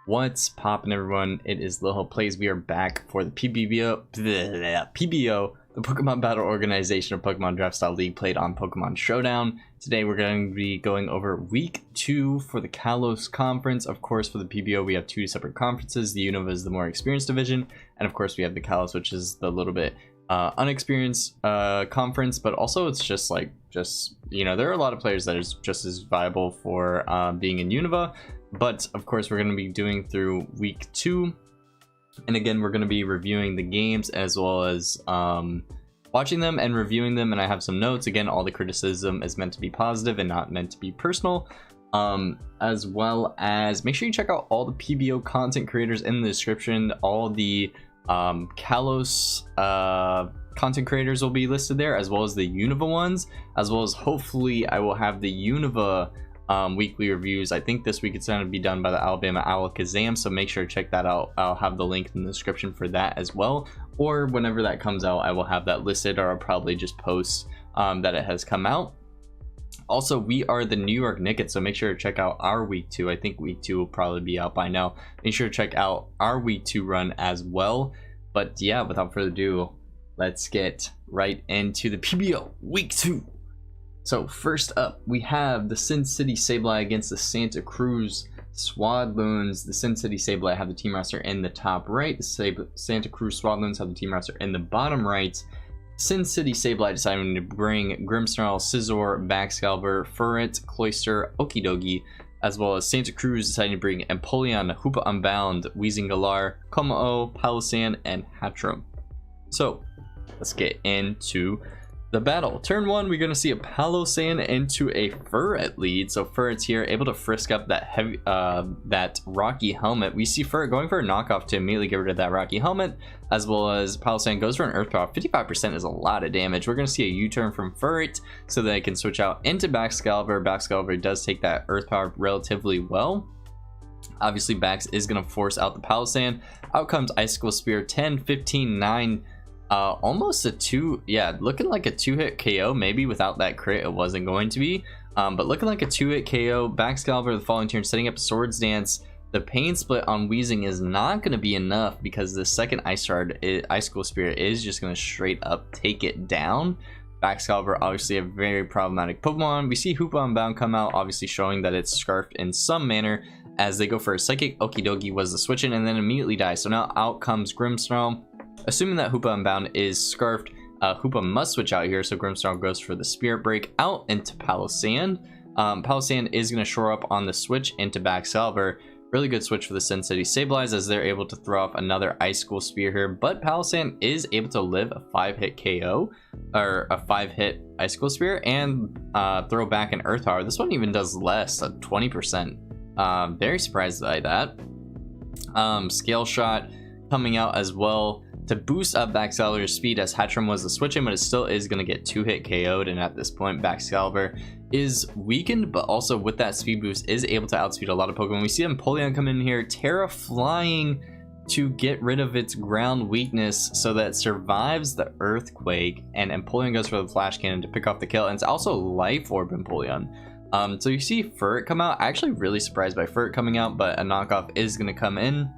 What's poppin', everyone? It is Lil Plays. We are back for the PBO, the Pokemon Battle Organization of Pokemon Draft Style League played on Pokemon Showdown. Today we're going to be going over week 2 for the Kalos Conference. Of course, for the PBO we have 2 separate conferences. The Unova is the more experienced division, and of course we have the Kalos, which is the little bit unexperienced conference, but also it's just you know, there are a lot of players that is just as viable for being in Unova. But of course we're going to be doing through week 2, and again we're going to be reviewing the games as well as watching them and reviewing them, and I have some notes. Again, all the criticism is meant to be positive and not meant to be personal, as well as make sure you check out all the PBO content creators in the description. All the Kalos content creators will be listed there, as well as the Unova ones, as well as hopefully I will have the Unova weekly reviews. I think this week it's going to be done by the Alabama Alakazam, so make sure to check that out. I'll have the link in the description for that as well, or whenever that comes out I will have that listed, or I'll probably just post that it has come out. Also, we are the New York Nickets, so make sure to check out our week 2. I think week 2 will probably be out by now. Make sure to check out our week 2 run as well. But yeah, without further ado, let's get right into the PBO week 2. So first up, we have the Sin City Sableye against the Santa Cruz Swadloons. The Sin City Sableye have the team roster in the top right. The Santa Cruz Swadloons have the team roster in the bottom right. Sin City Sableye deciding to bring Grimmsnarl, Scizor, Baxcalibur, Furret, Cloyster, Okidogi, as well as Santa Cruz deciding to bring Empoleon, Hoopa Unbound, Weezing, Como-O, Palossand, and Hatchram. So let's get into the battle. Turn 1, we're going to see a Palossand into a Furret lead. So Furret's here, able to frisk up that heavy, that Rocky Helmet. We see Furret going for a knockoff to immediately get rid of that Rocky Helmet, as well as Palossand goes for an Earth Power. 55% is a lot of damage. We're going to see a U-turn from Furret so that it can switch out into Baxcalibur. Baxcalibur does take that Earth Power relatively well. Obviously, Bax is going to force out the Palossand. Out comes Icicle Spear, 10, 15, 9. Almost a 2, yeah, looking like a 2-hit KO. Maybe without that crit it wasn't going to be, but looking like a 2-hit KO. Baxcalibur the following turn setting up a Swords Dance. The Pain Split on Weezing is not going to be enough because the second Icicle Spear is just going to straight up take it down. Baxcalibur obviously a very problematic Pokemon. We see Hoopa Unbound come out, obviously showing that it's scarfed in some manner, as they go for a Psychic. Okidogi was the switch in and then immediately dies. So now out comes Grimmsnarl. Assuming that Hoopa Unbound is scarfed, Hoopa must switch out here, so Grimmsnarl goes for the Spirit Break out into Palossand. Palossand is going to shore up on the switch into Baxcalibur. Really good switch for the Sin City Sableyes, as they're able to throw off another Icicle Spear here, but Palossand is able to live a 5-hit KO, or a 5-hit Icicle Spear, and throw back an Earth Power. This one even does less, 20%. Very surprised by that. Scale Shot coming out as well to boost up Baxcalibur's speed, as Hatchram was the switch in, but it still is going to get 2-hit KO'd, and at this point Baxcalibur is weakened, but also with that speed boost is able to outspeed a lot of Pokemon. We see Empoleon come in here, TERA flying to get rid of its ground weakness so that it survives the Earthquake, and Empoleon goes for the Flash Cannon to pick off the kill, and it's also Life Orb Empoleon. So you see Furret come out. Actually really surprised by Furret coming out, but a knockoff is going to come in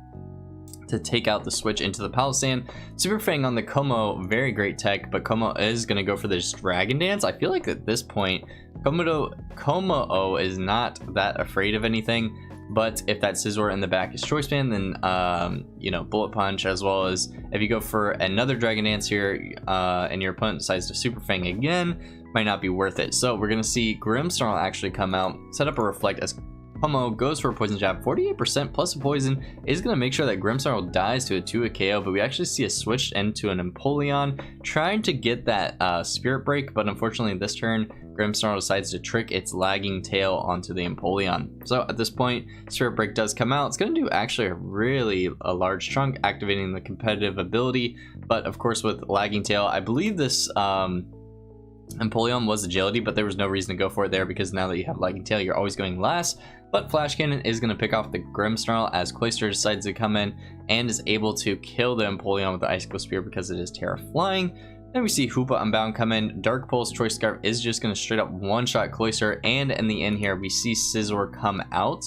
to take out the switch into the Palossand. Super Fang on the Como, very great tech, but Como is going to go for this Dragon Dance. I feel like at this point Como-O is not that afraid of anything, but if that Scizor in the back is Choice Band, then you know, Bullet Punch, as well as if you go for another Dragon Dance here and your opponent decides to Super Fang again, might not be worth it. So we're going to see Grimmsnarl actually come out, set up a Reflect, as Como goes for a Poison Jab. 48% plus a Poison is going to make sure that Grimmsnarl dies to a 2-hit KO, but we actually see a switch into an Empoleon trying to get that Spirit Break, but unfortunately this turn Grimmsnarl decides to trick its lagging tail onto the Empoleon. So at this point Spirit Break does come out. It's going to do actually a large chunk, activating the competitive ability, but of course with lagging tail, I believe this Empoleon was Agility, but there was no reason to go for it there, because now that you have lagging tail you're always going last. But Flash Cannon is going to pick off the Grimmsnarl, as Cloyster decides to come in and is able to kill the Empoleon with the Icicle Spear because it is TERA flying. Then we see Hoopa Unbound come in. Dark Pulse Choice Scarf is just going to straight up one-shot Cloyster, and in the end here we see Scizor come out.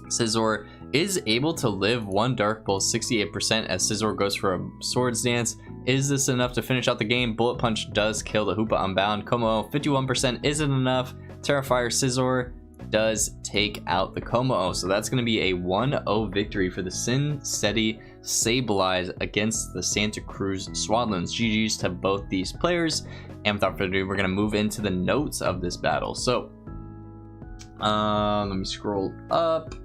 Scizor is able to live one Dark Pulse 68% as Scizor goes for a Swords Dance. Is this enough to finish out the game? Bullet Punch does kill the Hoopa Unbound. Como 51% isn't enough. Terrifier Scizor does take out the Como. So that's going to be a 1-0 victory for the Sin City Sableye against the Santa Cruz Swadloons. GG's to both these players. And without further ado, we're going to move into the notes of this battle. So let me scroll up.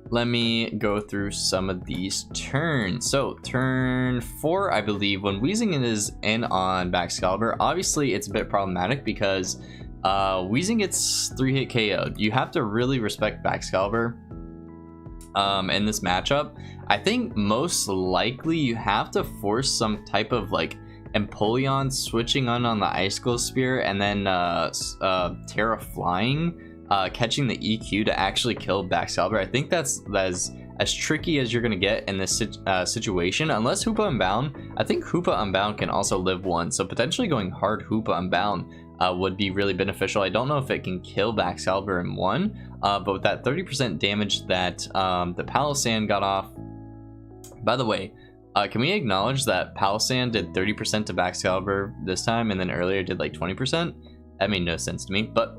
Let me go through some of these turns. So turn 4, I believe, when Weezing is in on Baxcalibur, obviously it's a bit problematic because Weezing gets 3-hit KO'd. You have to really respect Baxcalibur in this matchup. I think most likely you have to force some type of like Empoleon switching on the Icicle Spear and then Terra flying. Catching the EQ to actually kill Baxcalibur. I think that's as tricky as you're going to get in this situation. Unless Hoopa Unbound, I think Hoopa Unbound can also live one. So potentially going hard Hoopa Unbound would be really beneficial. I don't know if it can kill Baxcalibur in one, but with that 30% damage that the Palossand got off. By the way, can we acknowledge that Palossand did 30% to Baxcalibur this time and then earlier did like 20%? That made no sense to me, but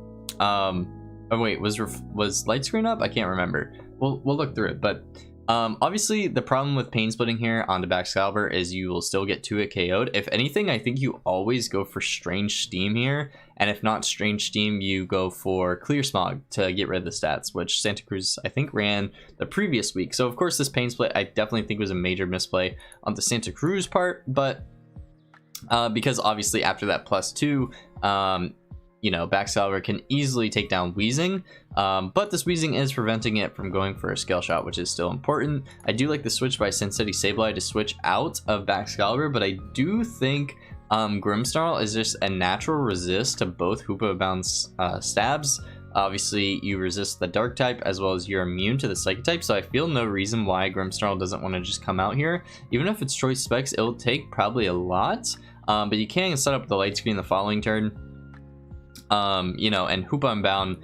oh wait, was light screen up? I can't remember. We'll look through it, but obviously the problem with pain splitting here on the Baxcalibur is you will still get 2-hit KO'd. If anything, I think you always go for Strange Steam here, and if not Strange Steam, you go for Clear Smog to get rid of the stats, which Santa Cruz I think ran the previous week. So of course this pain split I definitely think was a major misplay on the Santa Cruz part, but because obviously after that +2, you know, Baxcalibur can easily take down Weezing, but this Weezing is preventing it from going for a Scale Shot, which is still important. I do like the switch by Sin City Sableye to switch out of Baxcalibur, but I do think Grimmsnarl is just a natural resist to both Hoopa Unbound's stabs. Obviously, you resist the Dark type as well as you're immune to the Psychic type, so I feel no reason why Grimmsnarl doesn't want to just come out here. Even if it's Choice Specs, it'll take probably a lot, but you can set up the light screen the following turn. You know, and Hoopa Unbound,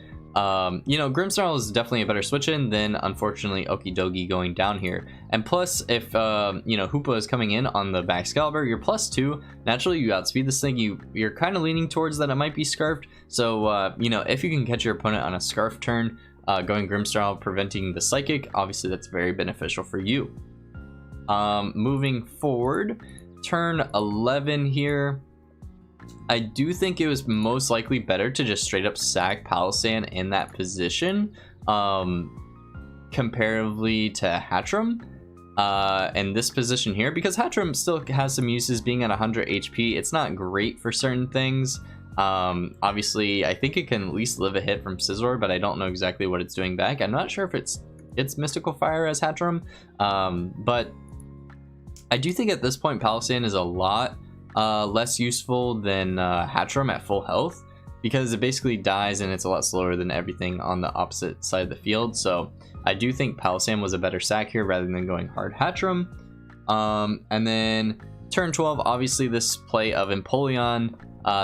you know, Grimmsnarl is definitely a better switch in than, unfortunately, Okidogi going down here. And plus, if, you know, Hoopa is coming in on the Baxcalibur, you're +2. Naturally, you outspeed this thing. You're kind of leaning towards that it might be Scarfed. So, you know, if you can catch your opponent on a Scarf turn, going Grimmsnarl, preventing the Psychic, obviously that's very beneficial for you. Moving forward, turn 11 here. I do think it was most likely better to just straight up sack Palossand in that position, comparatively to Hatchram, in this position here, because Hatchram still has some uses being at 100 HP. It's not great for certain things. Obviously, I think it can at least live a hit from Scizor, but I don't know exactly what it's doing back. I'm not sure if it's Mystical Fire as Hatchram, but I do think at this point Palossand is a lot less useful than Hatchram at full health, because it basically dies and it's a lot slower than everything on the opposite side of the field. So I do think Palossand was a better sack here rather than going hard Hatchram. And then turn 12, obviously this play of Empoleon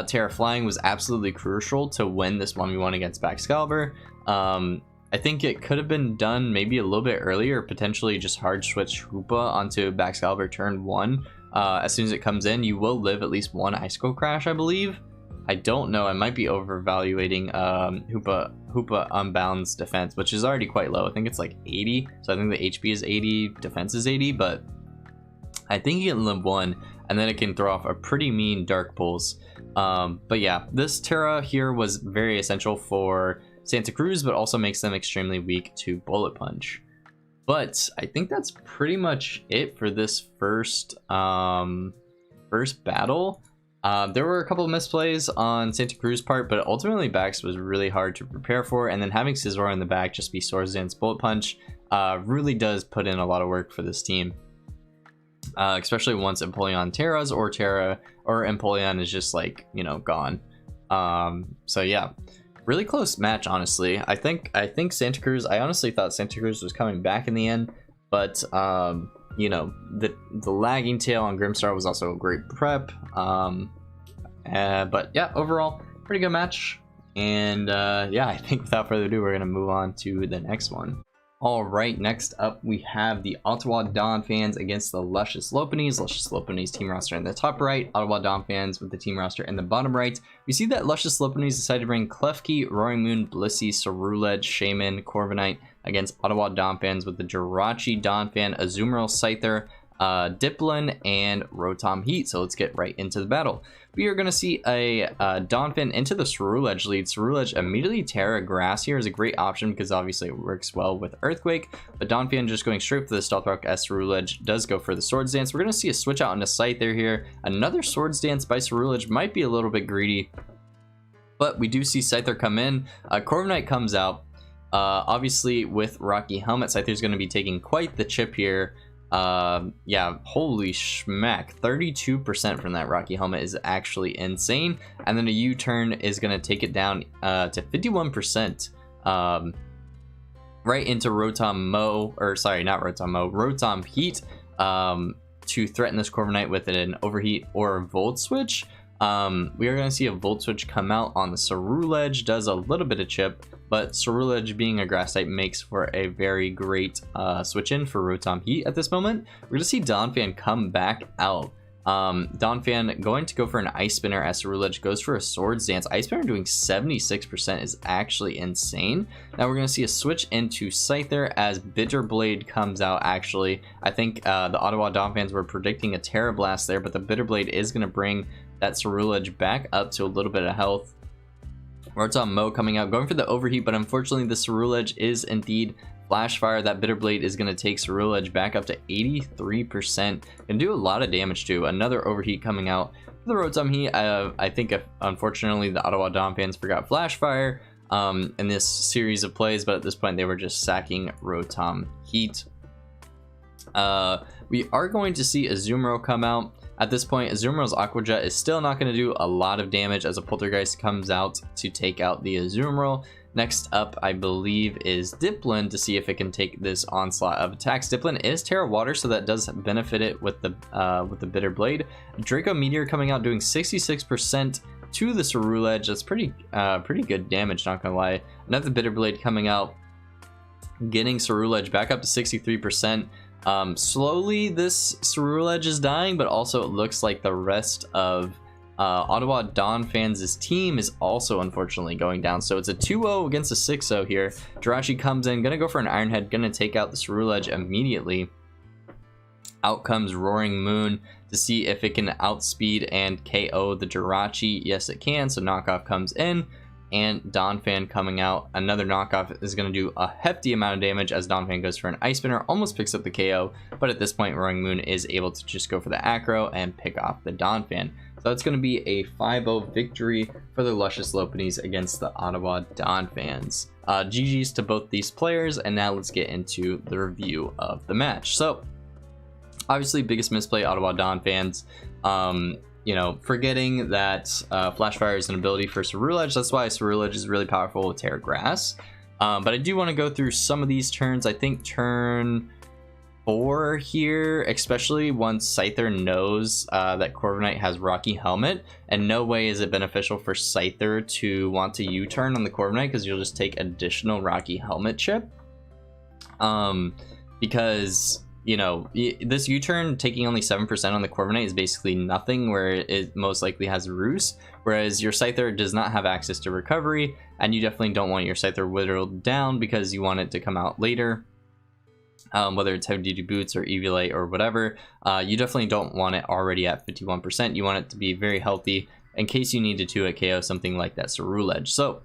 Terra Flying was absolutely crucial to win this 1v1 against Baxcalibur. I think it could have been done maybe a little bit earlier, potentially just hard switch Hoopa onto Baxcalibur turn 1. As soon as it comes in, you will live at least one Icicle Crash, I believe. I don't know, I might be overvaluating Hoopa Unbound's defense, which is already quite low. I think it's like 80, so I think the HP is 80, defense is 80, but I think you can live one, and then it can throw off a pretty mean Dark Pulse. But yeah, this Terra here was very essential for Santa Cruz, but also makes them extremely weak to Bullet Punch. But I think that's pretty much it for this first battle. There were a couple of misplays on Santa Cruz part, but ultimately Bax was really hard to prepare for, and then having Scizor in the back just be Swords Dance Bullet Punch really does put in a lot of work for this team. Especially once Empoleon Teras or Terra or Empoleon is just like, you know, gone. So yeah, really close match, honestly. I think Santa Cruz, I honestly thought Santa Cruz was coming back in the end, but you know, the lagging tail on Grimmsnarl was also a great prep. But yeah, overall pretty good match. And yeah, I think without further ado, we're gonna move on to the next one. All right, next up we have the Ottawa Dawn fans against the Luscious Lopunnies. Luscious Lopunnies team roster in the top right, Ottawa Dawn fans with the team roster in the bottom right. We see that Luscious Lopunnies decided to bring Klefki, Roaring Moon, Blissey, Cerulege, Shaman, Corviknight against Ottawa Dawn fans with the Jirachi Dawn fan, Azumarill, Scyther, Diplin, and Rotom Heat. So let's get right into the battle. We are going to see a Donphin into the Cerulege lead. Cerulege immediately TERA Grass here is a great option because obviously it works well with Earthquake. But Donphin just going straight for the Stealth Rock as Cerulege does go for the Swords Dance. We're going to see a switch out into Scyther here. Another Swords Dance by Cerulege might be a little bit greedy, but we do see Scyther come in. Corviknight comes out. Obviously with Rocky Helmet, Scyther is going to be taking quite the chip here. Yeah, holy schmack, 32% from that Rocky Helmet is actually insane. And then a U-turn is going to take it down to 51%, right into Rotom Heat, to threaten this Corviknight with an Overheat or a Volt Switch. We are going to see a Volt Switch come out on the Cerulege, does a little bit of chip, but Cerulege being a grass type makes for a very great switch in for Rotom Heat at this moment. We're going to see Donphan come back out. Donphan going to go for an Ice Spinner as Cerulege goes for a Swords Dance. Ice Spinner doing 76% is actually insane. Now we're going to see a switch into Scyther as Bitterblade comes out. Actually, I think the Ottawa Donphans were predicting a Terra Blast there, but the Bitterblade is going to bring that Cerulege back up to a little bit of health. Rotom Mo coming out, going for the Overheat, but unfortunately the Cerulege is indeed Flash Fire. That Bitterblade is going to take Cerulege back up to 83%. Can do a lot of damage too. Another Overheat coming out for the Rotom Heat. I think unfortunately the Ottawa Dawn fans forgot Flash Fire in this series of plays, but at this point they were just sacking Rotom Heat. We are going to see Azumarill come out. At this point, Azumarill's Aqua Jet is still not going to do a lot of damage as a Poltergeist comes out to take out the Azumarill. Next up, I believe, is Diplin to see if it can take this onslaught of attacks. Diplin is Terra Water, so that does benefit it with the Bitter Blade. Draco Meteor coming out doing 66% to the Cerulege. That's pretty good damage, not gonna lie. Another Bitter Blade coming out, getting Cerulege back up to 63%. Slowly this Cerulege is dying, but also it looks like the rest of Ottawa Dawn fans' team is also unfortunately going down. So it's a 2-0 against a 6-0 here. Jirachi comes in, gonna go for an Iron Head, gonna take out the Cerulege immediately. Out comes Roaring Moon to see if it can outspeed and KO the Jirachi. Yes, it can. So knockoff comes in. And Donphan coming out. Another knockoff is going to do a hefty amount of damage as Donphan goes for an Ice Spinner, almost picks up the KO, but at this point Roaring Moon is able to just go for the Acro and pick off the Donphan. So it's going to be a 5-0 victory for the Luscious Lopunnies against the Ottawa Dawn fans. GG's to both these players, and now let's get into the review of the match. So obviously biggest misplay Ottawa Dawn fans. You know, forgetting that Flash Fire is an ability for Cerulege. That's why Cerulege is really powerful with Terra Grass. But I do want to go through some of these turns. I think turn 4 here, especially once Scyther knows that Corviknight has Rocky Helmet. And no way is it beneficial for Scyther to want to U-turn on the Corviknight because you'll just take additional Rocky Helmet chip. Because you know, this U-turn taking only 7% on the Corviknight is basically nothing, where it most likely has Roost, whereas your Scyther does not have access to recovery, and you definitely don't want your Scyther whittled down because you want it to come out later. Whether it's Heavy Duty Boots or Eviolite or whatever, you definitely don't want it already at 51%. You want it to be very healthy in case you needed to KO something like that Cerulege. So,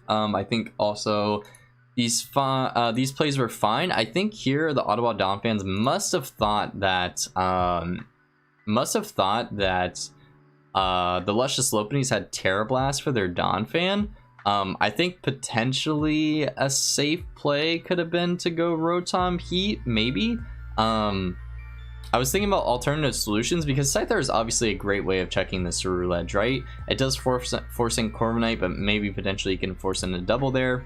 I think also these plays were fine. I think here the Ottawa Dawn fans must have thought that the Luscious Lopunnies had Terra Blast for their Dawn fan. I think potentially a safe play could have been to go Rotom Heat, maybe. I was thinking about alternative solutions because Scyther is obviously a great way of checking the Cerulege, right? It does forcing Corviknight, but maybe potentially you can force in a double there.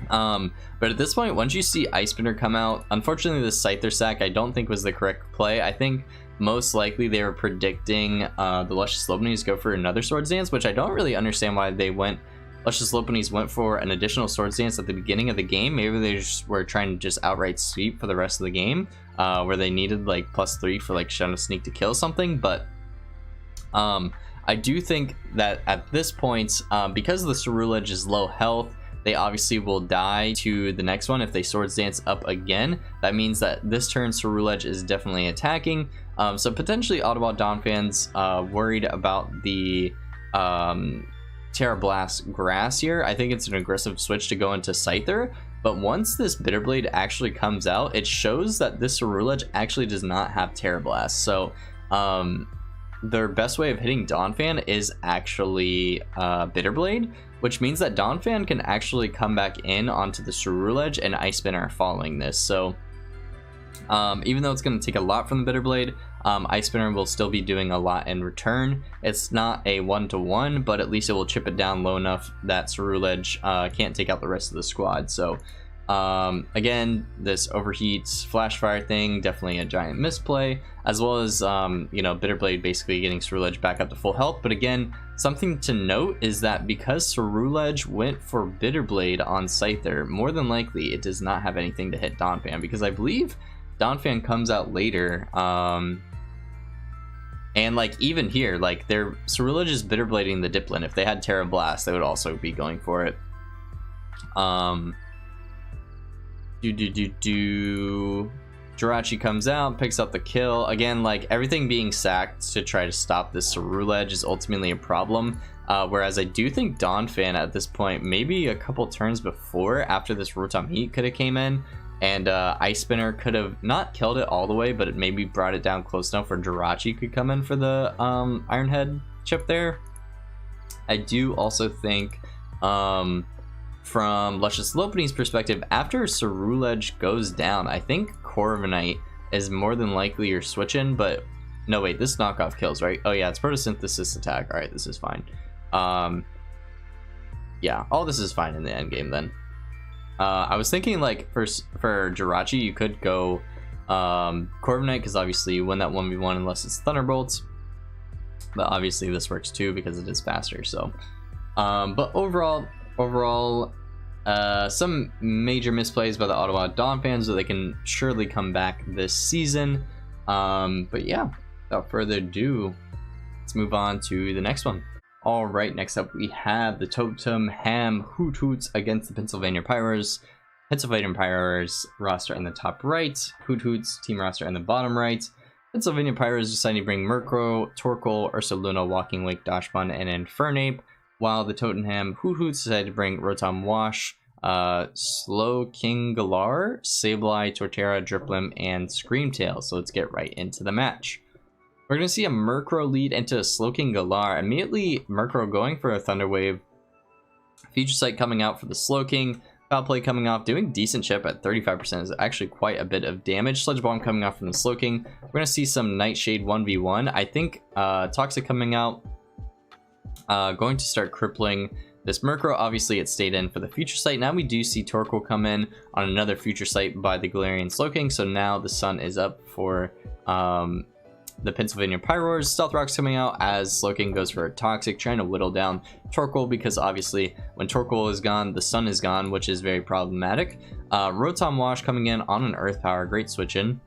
But at this point, once you see Ice Spinner come out, unfortunately the Scyther sack I don't think was the correct play. I think most likely they were predicting the Luscious Lopunnies go for another Swords Dance, which I don't really understand why they went Luscious Lopunnies went for an additional Swords Dance at the beginning of the game. Maybe they just were trying to just outright sweep for the rest of the game, where they needed like +3 for like Shadow Sneak to kill something. But I do think that at this point, because the Cerulege is low health, they obviously will die to the next one if they Swords Dance up again. That means that this turn Cerulege is definitely attacking. So potentially Ottawa Dawn fans worried about the Terra Blast Grass here. I think it's an aggressive switch to go into Scyther, but once this Bitterblade actually comes out, it shows that this Cerulege actually does not have Terra Blast. So their best way of hitting Donphan is actually Bitterblade, which means that Donphan can actually come back in onto the Cerulege and Ice Spinner following this. So even though it's going to take a lot from the Bitterblade, Ice Spinner will still be doing a lot in return. It's not a 1-to-1, but at least it will chip it down low enough that Cerulege can't take out the rest of the squad. So again, this overheats flash fire thing, definitely a giant misplay, as well as you know, Bitterblade basically getting Cerulege back up to full health. But again, something to note is that because Cerulege went for Bitterblade on Scyther, more than likely it does not have anything to hit Donphan, because I believe Donphan comes out later, and like even here, like their Cerulege is Bitterblading the Diplin. If they had Terra Blast, they would also be going for it. Jirachi comes out, picks up the kill. Again, like everything being sacked to try to stop this Cerulege is ultimately a problem. Whereas I do think Donphan at this point, maybe a couple turns before, after this Rotom Heat could have came in, and Ice Spinner could have not killed it all the way, but it maybe brought it down close enough where Jirachi could come in for the Iron Head chip there. I do also think from Luscious Lopunny's perspective, after Cerulege goes down, I think Corviknight is more than likely your switch in, but no, wait, this knockoff kills, right? Oh yeah, it's photosynthesis attack. All right, this is fine. Yeah, all this is fine in the end game then. I was thinking like for Jirachi, you could go Corviknight, because obviously you win that 1v1 unless it's Thunderbolts. But obviously this works too because it is faster. So, but overall, some major misplays by the Ottawa Dawn fans, so they can surely come back this season. But yeah, without further ado, let's move on to the next one. All right, next up we have the Tottenham Hoothoots against the Pennsylvania Pyroars. Pennsylvania Pyroars roster in the top right, Hoothoots team roster in the bottom right. Pennsylvania Pyroars decided to bring Murkrow, Torkoal, Ursaluna, Walking Wake, Dachshund, and Infernape, while the Tottenham Hoothoots decided to bring Rotom Wash, Slowking Galar, Sableye, Torterra, Driplim, and Screamtail. So let's get right into the match. We're going to see a Murkrow lead into a Slowking Galar. Immediately, Murkrow going for a Thunder Wave. Future Sight coming out for the Slowking. Foul Play coming off, doing decent chip at 35%. Is actually quite a bit of damage. Sludge Bomb coming off from the Slowking. We're going to see some Nightshade 1v1. I think Toxic coming out. Going to start crippling this Murkrow. Obviously, it stayed in for the Future Sight. Now we do see Torkoal come in on another Future Sight by the Galarian Slowking. So now the sun is up for the Pennsylvania Pyroars. Stealth Rock's coming out as Slowking goes for a Toxic, trying to whittle down Torkoal, because obviously when Torkoal is gone, the sun is gone, which is very problematic. Rotom Wash coming in on an Earth Power, great switch in.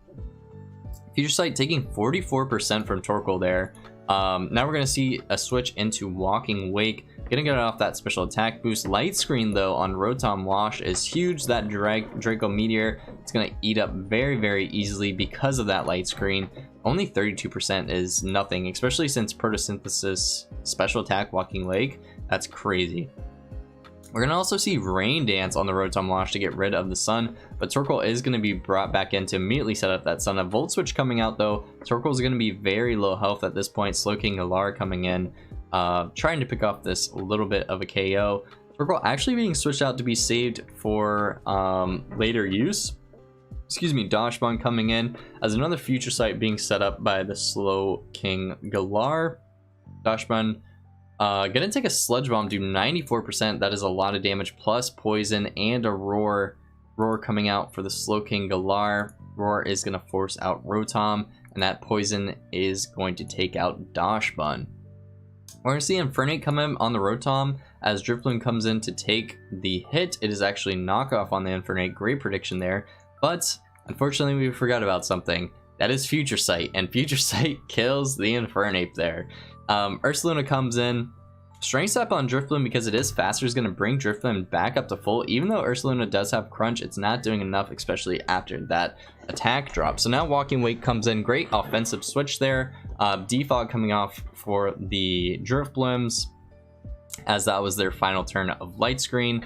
Future Sight taking 44% from Torkoal there. Now we're going to see a switch into Walking Wake, gonna get off that special attack boost. Light Screen though on Rotom Wash is huge. That Draco Meteor, it's gonna eat up very easily because of that Light Screen. Only 32% is nothing, especially since Photosynthesis special attack Walking Wake. That's crazy. We're going to also see Rain Dance on the Rotom Wash to get rid of the sun, but Torkoal is going to be brought back in to immediately set up that sun. A Volt Switch coming out though. Torkoal is going to be very low health at this point. Slowking Galar coming in, trying to pick off this little bit of a KO. Torkoal actually being switched out to be saved for later use. Excuse me, Dachshund coming in as another Future Sight being set up by the Slowking Galar. Dachshund gonna take a Sludge Bomb, do 94%. That is a lot of damage, plus poison and a Roar. Roar coming out for the Slowking Galar. Roar is gonna force out Rotom, and that poison is going to take out Dachshund. We're gonna see Infernape come in on the Rotom as Drifloon comes in to take the hit. It is actually knockoff on the Infernape. Great prediction there, but unfortunately we forgot about something. That is Future Sight, and Future Sight kills the Infernape there. Ursaluna comes in. Strength Sap on Drifloon, because it is faster, is going to bring Drifloon back up to full. Even though Ursaluna does have Crunch, it's not doing enough, especially after that attack drop. So now Walking Wake comes in. Great offensive switch there. Defog coming off for the Drifblooms, as that was their final turn of Light Screen.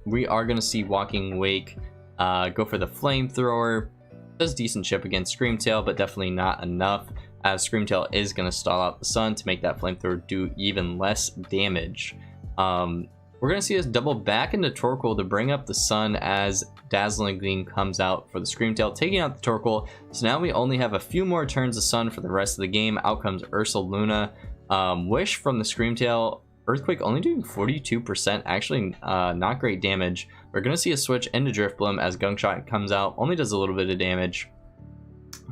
We are going to see Walking Wake go for the Flamethrower. Does decent chip against Screamtail, but definitely not enough, as Screamtail is going to stall out the Sun to make that Flamethrower do even less damage. We're going to see us double back into Torkoal to bring up the Sun, as Dazzling Gleam comes out for the Screamtail, taking out the Torkoal. So now we only have a few more turns of Sun for the rest of the game. Out comes Ursaluna. Wish from the Screamtail. Earthquake only doing 42%, actually not great damage. We're going to see a switch into Drifblim as Gungshot comes out, only does a little bit of damage.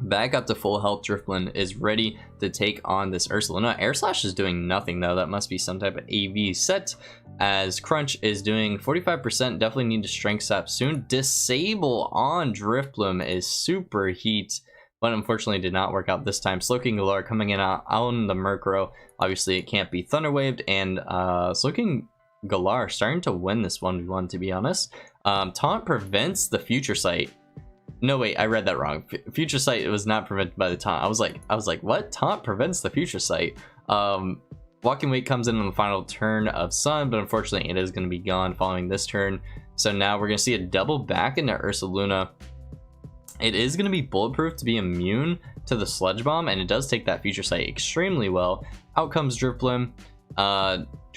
Back up to full health, Drifblim is ready to take on this Ursaluna. Air Slash is doing nothing though, that must be some type of AV set, as Crunch is doing 45%, definitely need to Strength Sap soon. Disable on Drifblim is super heat, but unfortunately did not work out this time. Slowking Galar coming in on the Murkrow. Obviously it can't be Thunder Waved, and Slowking Galar starting to win this 1v1, to be honest. Taunt prevents the Future Sight. No, wait, I read that wrong. Future Sight was not prevented by the taunt. I was like, what? Taunt prevents the Future Sight. Walking Wake comes in on the final turn of Sun, but unfortunately it is going to be gone following this turn. So now we're going to see a double back into Ursaluna. It is going to be bulletproof to be immune to the Sludge Bomb, and it does take that Future Sight extremely well. Out comes Drifblim.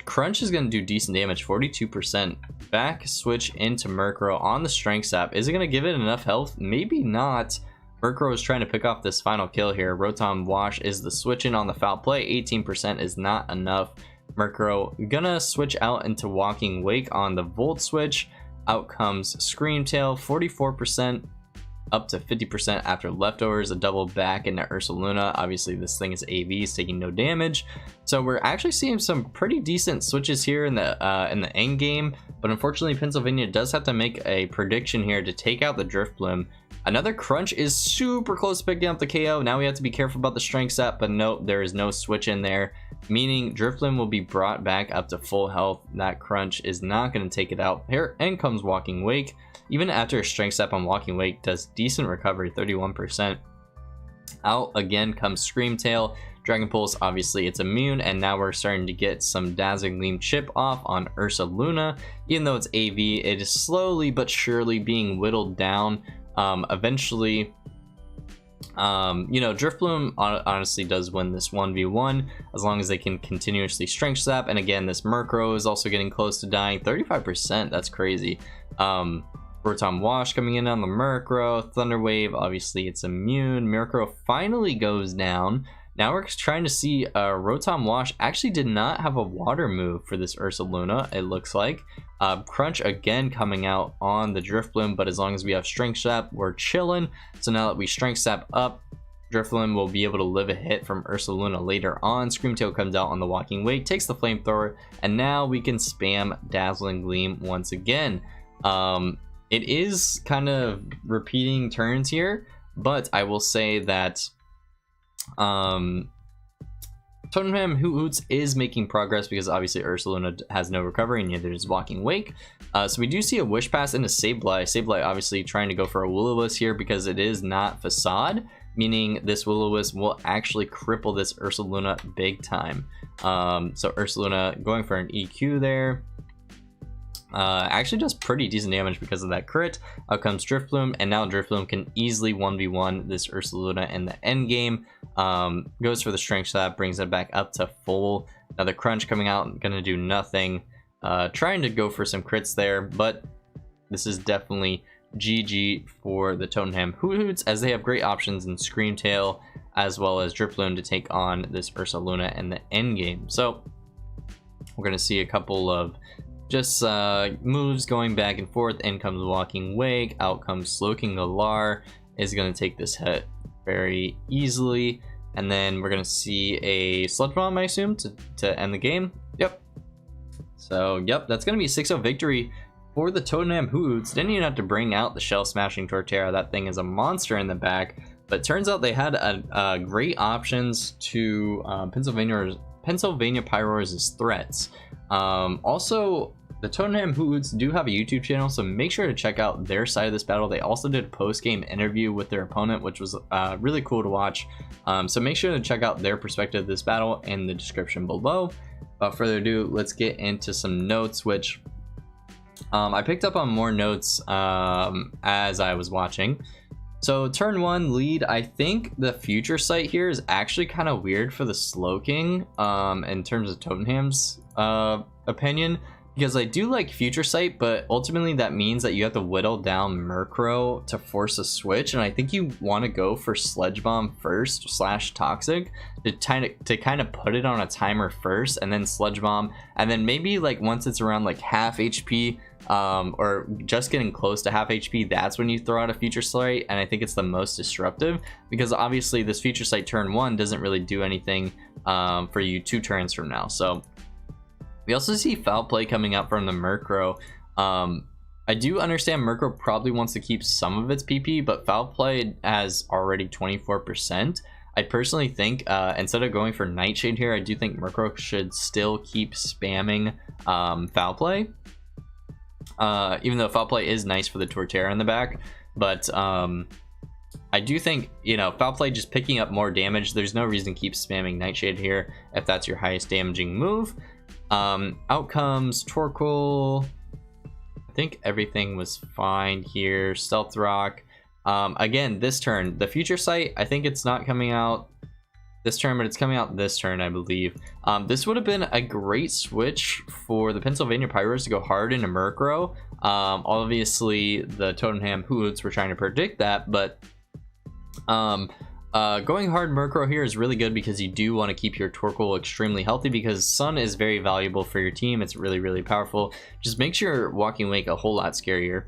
Crunch is going to do decent damage, 42%. Back switch into Murkrow on the Strength Sap. Is it going to give it enough health? Maybe not. Murkrow is trying to pick off this final kill here. Rotom Wash is the switch in on the foul play. 18% is not enough. Murkrow gonna switch out into Walking Wake on the Volt switch. Out comes Screamtail, 44%. Up to 50% after leftovers, a double back into Ursaluna. Obviously this thing is AV, is taking no damage, so we're actually seeing some pretty decent switches here in the end game, but unfortunately Pennsylvania does have to make a prediction here to take out the Drifblim. Another Crunch is super close to picking up the KO. Now we have to be careful about the Strength Sap, but nope, there is no switch in there, meaning Drifblim will be brought back up to full health. That Crunch is not going to take it out. Here and comes Walking Wake. Even after a Strength Sap on Walking Wake, does decent recovery, 31%. Out again comes Screamtail. Dragon Pulse, obviously it's immune, and now we're starting to get some Dazzling Gleam chip off on Ursaluna. Even though it's AV, it is slowly but surely being whittled down. Eventually, you know, Drifblim honestly does win this 1v1 as long as they can continuously Strength Sap. And again, this Murkrow is also getting close to dying, 35%. That's crazy. Rotom Wash coming in on the Murkrow. Thunder Wave, obviously it's immune. Murkrow finally goes down. Now we're trying to see Rotom Wash actually did not have a water move for this Ursaluna, it looks like. Crunch again coming out on the Drifblim, but as long as we have Strength Sap, we're chilling. So now that we Strength Sap up, Drifblim will be able to live a hit from Ursaluna later on. Screamtail comes out on the Walking Wake, takes the Flamethrower, and now we can spam Dazzling Gleam once again. It is kind of repeating turns here, but I will say that Tottenham Hoothoots is making progress, because obviously Ursaluna has no recovery and neither does Walking Wake. So we do see a Wish Pass into Sableye. Sableye obviously trying to go for a Will-O-Wisp here because it is not Facade, meaning this Will-O-Wisp will actually cripple this Ursaluna big time. So Ursaluna going for an EQ there. Actually does pretty decent damage because of that crit. Out comes Drifblim, and now Drifblim can easily 1v1 this Ursaluna in the end game. Goes for the Strength Sap, brings it back up to full. Another Crunch coming out, gonna do nothing. Trying to go for some crits there, but this is definitely GG for the Tottenham Hoothoots, as they have great options in Screamtail as well as Drifblim to take on this Ursaluna in the end game. So we're gonna see a couple of just moves going back and forth. In comes Walking Wake, out comes Slowking Galar, is going to take this hit very easily, and then we're going to see a Sludge Bomb, I assume, to end the game. Yep. So, yep, that's going to be a 6-0 victory for the Tottenham Hoothoots. Didn't even have to bring out the Shell Smashing Torterra. That thing is a monster in the back. But turns out they had great options to Pennsylvania Pyroars' threats. Also, the Tottenham Hoothoots do have a YouTube channel, so make sure to check out their side of this battle. They also did a post-game interview with their opponent, which was really cool to watch. So make sure to check out their perspective of this battle in the description below. Without further ado, let's get into some notes, which I picked up on more notes as I was watching. So turn 1 lead, I think the future sight here is actually kind of weird for the Slowking in terms of Tottenham's opinion, because I do like future sight, but ultimately that means that you have to whittle down Murkrow to force a switch, and I think you want to go for Sludge Bomb first / Toxic to kind of put it on a timer first, and then Sludge Bomb, and then maybe like once it's around like half HP or just getting close to half HP, that's when you throw out a future sight. And I think it's the most disruptive, because obviously this future sight turn 1 doesn't really do anything for you 2 turns from now. So we also see foul play coming up from the Murkrow. I do understand Murkrow probably wants to keep some of its PP, but foul play has already 24%. I personally think instead of going for Nightshade here, I do think Murkrow should still keep spamming foul play. Even though foul play is nice for the Torterra in the back, but I do think, you know, foul play just picking up more damage. There's no reason to keep spamming Nightshade here if that's your highest damaging move. Out comes Torkoal. I think everything was fine here. Stealth Rock. Again, this turn, the future sight, I think it's not coming out this turn, but it's coming out this turn, I believe. This would have been a great switch for the Pennsylvania Pyroars to go hard into Murkrow. Obviously, the Tottenham Hoothoots were trying to predict that, but going hard Murkrow here is really good because you do want to keep your Torkoal extremely healthy, because Sun is very valuable for your team. It's really, really powerful. Just makes your Walking Wake a whole lot scarier.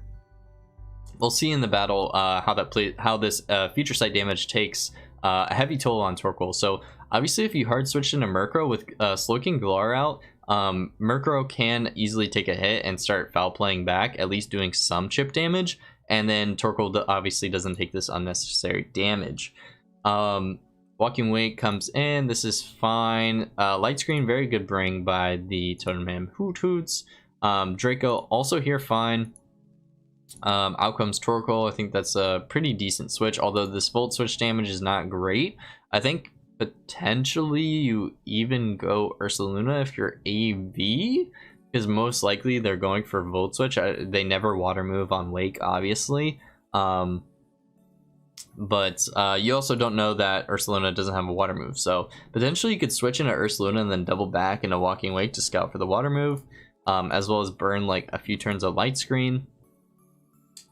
We'll see in the battle how this future sight damage takes a heavy toll on Torkoal. So obviously if you hard switch into Murkrow with Slowking Galar out, Murkrow can easily take a hit and start foul playing back, at least doing some chip damage, and then Torkoal obviously doesn't take this unnecessary damage. Walking Wake comes in. This is fine. Light Screen, very good bring by the Tottenham Hoothoots. Draco also here fine. Out comes Torkoal. I think that's a pretty decent switch, although this Volt Switch damage is not great. I think potentially you even go Ursaluna if you're AV, because most likely they're going for Volt Switch. They never water move on Wake, obviously. But you also don't know that Ursaluna doesn't have a water move, so potentially you could switch into Ursaluna and then double back into Walking Wake to scout for the water move, as well as burn like a few turns of Light Screen.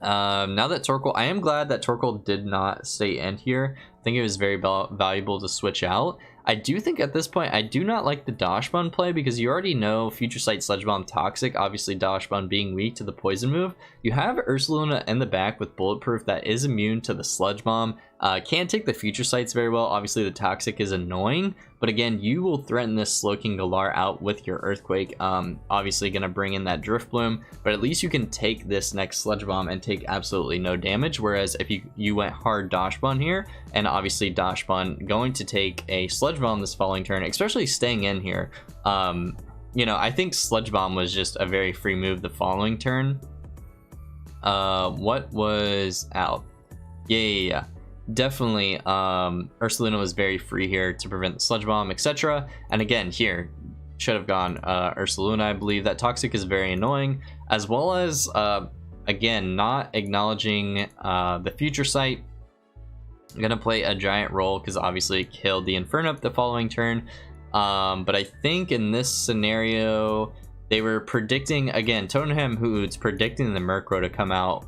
Now that Torkoal, I am glad that Torkoal did not stay in here. I think it was very valuable to switch out. I do think at this point, I do not like the Dash Bun play, because you already know Future Sight, Sludge Bomb, Toxic, obviously Dash Bun being weak to the poison move. You have Ursaluna in the back with Bulletproof that is immune to the Sludge Bomb. Can't take the Future Sights very well. Obviously the Toxic is annoying, but again, you will threaten this Slowking Galar out with your Earthquake. Obviously gonna bring in that Drift Bloom, but at least you can take this next Sludge Bomb and take absolutely no damage, whereas if you went hard Dash Bun here, and obviously Dash Bun going to take a Sludge Bomb this following turn, especially staying in here. You know, I think Sludge Bomb was just a very free move the following turn. What was out? Yeah. Definitely, Ursaluna was very free here to prevent the Sludge Bomb, etc. And again, here, should have gone Ursaluna, I believe. That Toxic is very annoying, as well as, again, not acknowledging the Future Sight. I'm gonna play a giant roll because obviously it killed the Inferno the following turn. But I think in this scenario they were predicting, again, Tottenham Hoothoots predicting the Murkrow to come out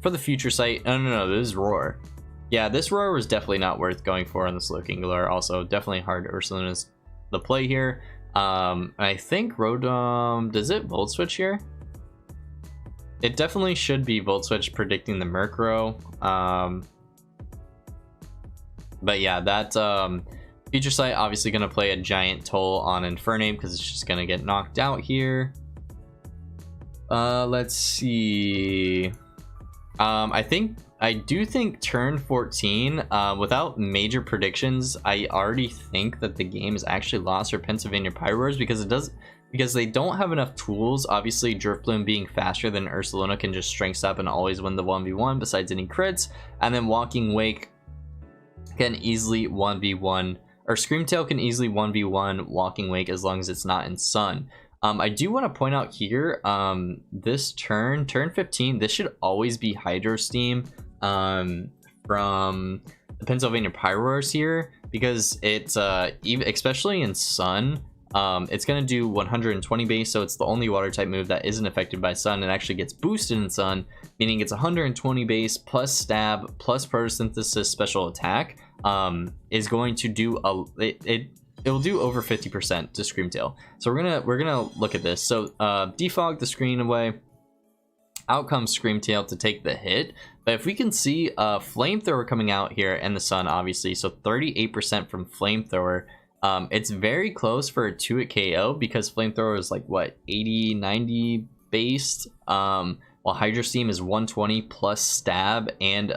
for the Future Sight. No, this is Roar. Yeah, this Roar was definitely not worth going for on the Slowking Galar. Also definitely hard Ursaluna's the play here. I think Rotom, does it Volt Switch here? It definitely should be Volt Switch predicting the Murkrow. But yeah, that Future Sight obviously going to play a giant toll on Infernape because it's just going to get knocked out here. Let's see. I do think turn 14, without major predictions, I already think that the game is actually lost for Pennsylvania Pyroars because they don't have enough tools. Obviously, Drifloon being faster than Ursaluna can just strength up and always win the 1v1 besides any crits. And then Walking Wake can easily 1v1, or Screamtail can easily 1v1 Walking Wake as long as it's not in Sun. I do want to point out here, this turn 15, this should always be Hydro Steam from the Pennsylvania Pyroars here, because it's especially in Sun, it's going to do 120 base, so it's the only water type move that isn't affected by Sun and actually gets boosted in Sun, meaning it's 120 base plus stab plus photosynthesis special attack, is going to do it'll do over 50% to Screamtail. So we're gonna look at this. So defog the screen away. Out comes Screamtail to take the hit. But if we can see Flamethrower coming out here and the Sun, obviously, so 38% from Flamethrower. It's very close for a 2-hit KO because Flamethrower is like what, 80-90 based, while Hydro Steam is 120 plus stab, and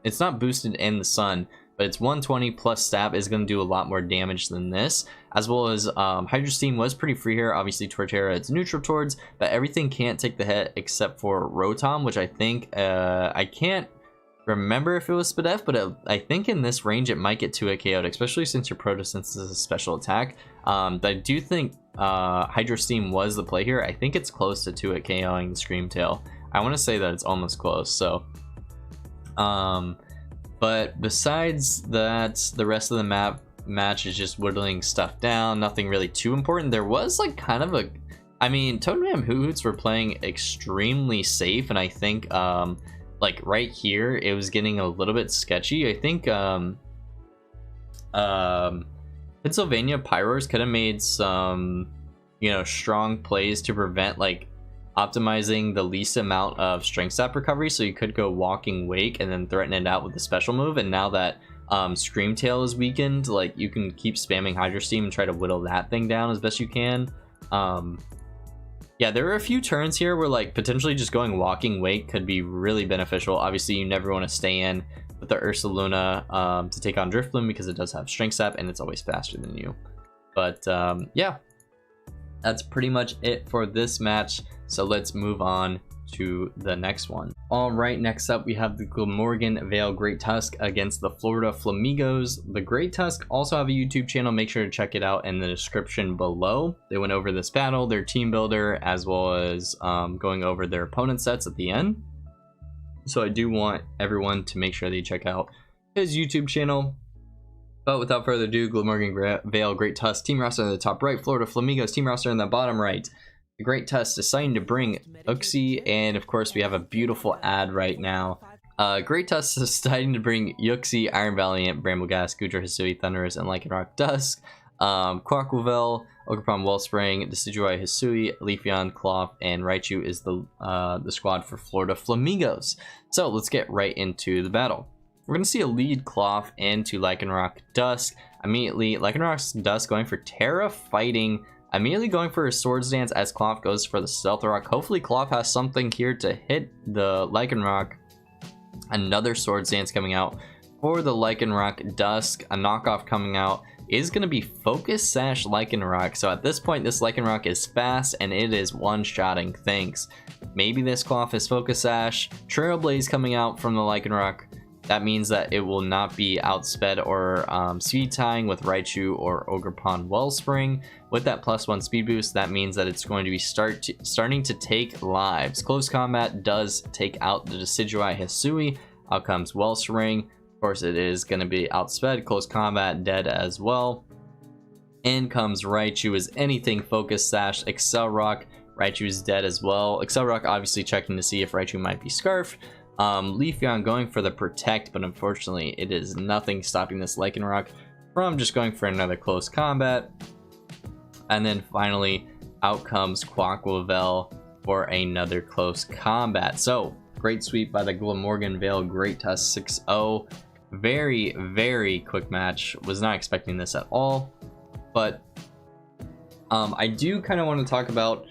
it's not boosted in the Sun, but it's 120 plus stab is going to do a lot more damage than this, as well as Hydro Steam was pretty free here. Obviously Torterra it's neutral towards, but everything can't take the hit except for Rotom, which I think I can't remember if it was Spadef, but I think in this range it might get 2-hit KO'd, especially since your Photosynthesis is a special attack. But I do think Hydro Steam was the play here. I think it's close to 2-hit KOing the Screamtail. I want to say that it's almost close. So but besides that, the rest of the match is just whittling stuff down. Nothing really too important. There was like kind of a, I mean, Tottenham Hoothoots were playing extremely safe, and I think like right here it was getting a little bit sketchy. I think Pennsylvania Pyroars could have made some, you know, strong plays to prevent like optimizing the least amount of strength sap recovery, so you could go Walking Wake and then threaten it out with a special move. And now that Screamtail is weakened, like you can keep spamming Hydro Steam and try to whittle that thing down as best you can. Yeah, there are a few turns here where like potentially just going Walking Wake could be really beneficial. Obviously you never want to stay in with the Ursaluna to take on Drifloon because it does have strength sap and it's always faster than you. But yeah, that's pretty much it for this match. So let's move on to the next one. All right, next up we have the Glamorgan Vale Great Tusk against the Florida Flamigos. The Great Tusk also have a YouTube channel. Make sure to check it out in the description below. They went over this battle, their team builder, as well as going over their opponent sets at the end. So I do want everyone to make sure that you check out his YouTube channel. But without further ado, Glamorgan Vale Great Tusk team roster in the top right, Florida Flamigos team roster in the bottom right. The Great Tusk deciding to bring Uxie, and of course we have a beautiful ad right now. Great Tusk is deciding to bring Uxie, Iron Valiant, Brambleghast, Goodra, Hisui, Thundurus, and LYCANROC-DUSK. Quaquavel, Ogerpon, Wellspring, Decidueye, Hisui, Leafeon, Cloth, and Raichu is the squad for Florida Flamigos. So let's get right into the battle. We're going to see a lead Cloth into LYCANROC-DUSK. Immediately, LYCANROC-DUSK going for Terra fighting, immediately going for his Swords Dance as Cloth goes for the Stealth Rock. Hopefully Cloth has something here to hit the LYCANROC. Another Swords Dance coming out for the LYCANROC-DUSK. A knockoff coming out is going to be Focus Sash LYCANROC. So at this point this LYCANROC is fast and it is one-shotting things. Maybe this Cloth is Focus Sash. Trailblaze coming out from the LYCANROC. That means that it will not be outsped or speed tying with Raichu or Ogerpon Wellspring. With that +1 speed boost, that means that it's going to be starting to take lives. Close combat does take out the Decidueye Hisui. Out comes Wellspring. Of course, it is going to be outsped. Close combat dead as well. In comes Raichu as anything Focus Sash. Accelerock. Raichu is dead as well. Accelerock obviously checking to see if Raichu might be scarfed. Leafeon going for the Protect, but unfortunately it is nothing stopping this LYCANROC from just going for another close combat. And then finally out comes Quaquavel for another close combat. So great sweep by the Glamorgan Vale Great Tusk 6-0. Very, very quick match. Was not expecting this at all. But I do kind of want to talk about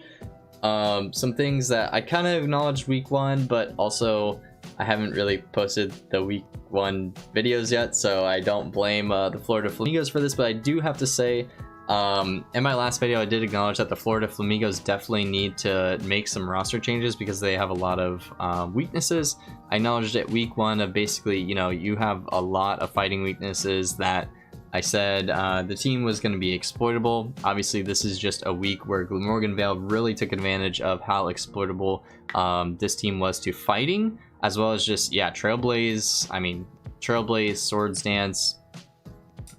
some things that I kind of acknowledged week 1, but also I haven't really posted the week 1 videos yet, so I don't blame the Florida Flamigos for this. But I do have to say, in my last video I did acknowledge that the Florida Flamigos definitely need to make some roster changes because they have a lot of weaknesses. I acknowledged it week 1 of basically, you know, you have a lot of fighting weaknesses that I said the team was going to be exploitable. Obviously this is just a week where Glamorgan Vale really took advantage of how exploitable this team was to fighting, as well as just, yeah, Trailblaze, Swords Dance,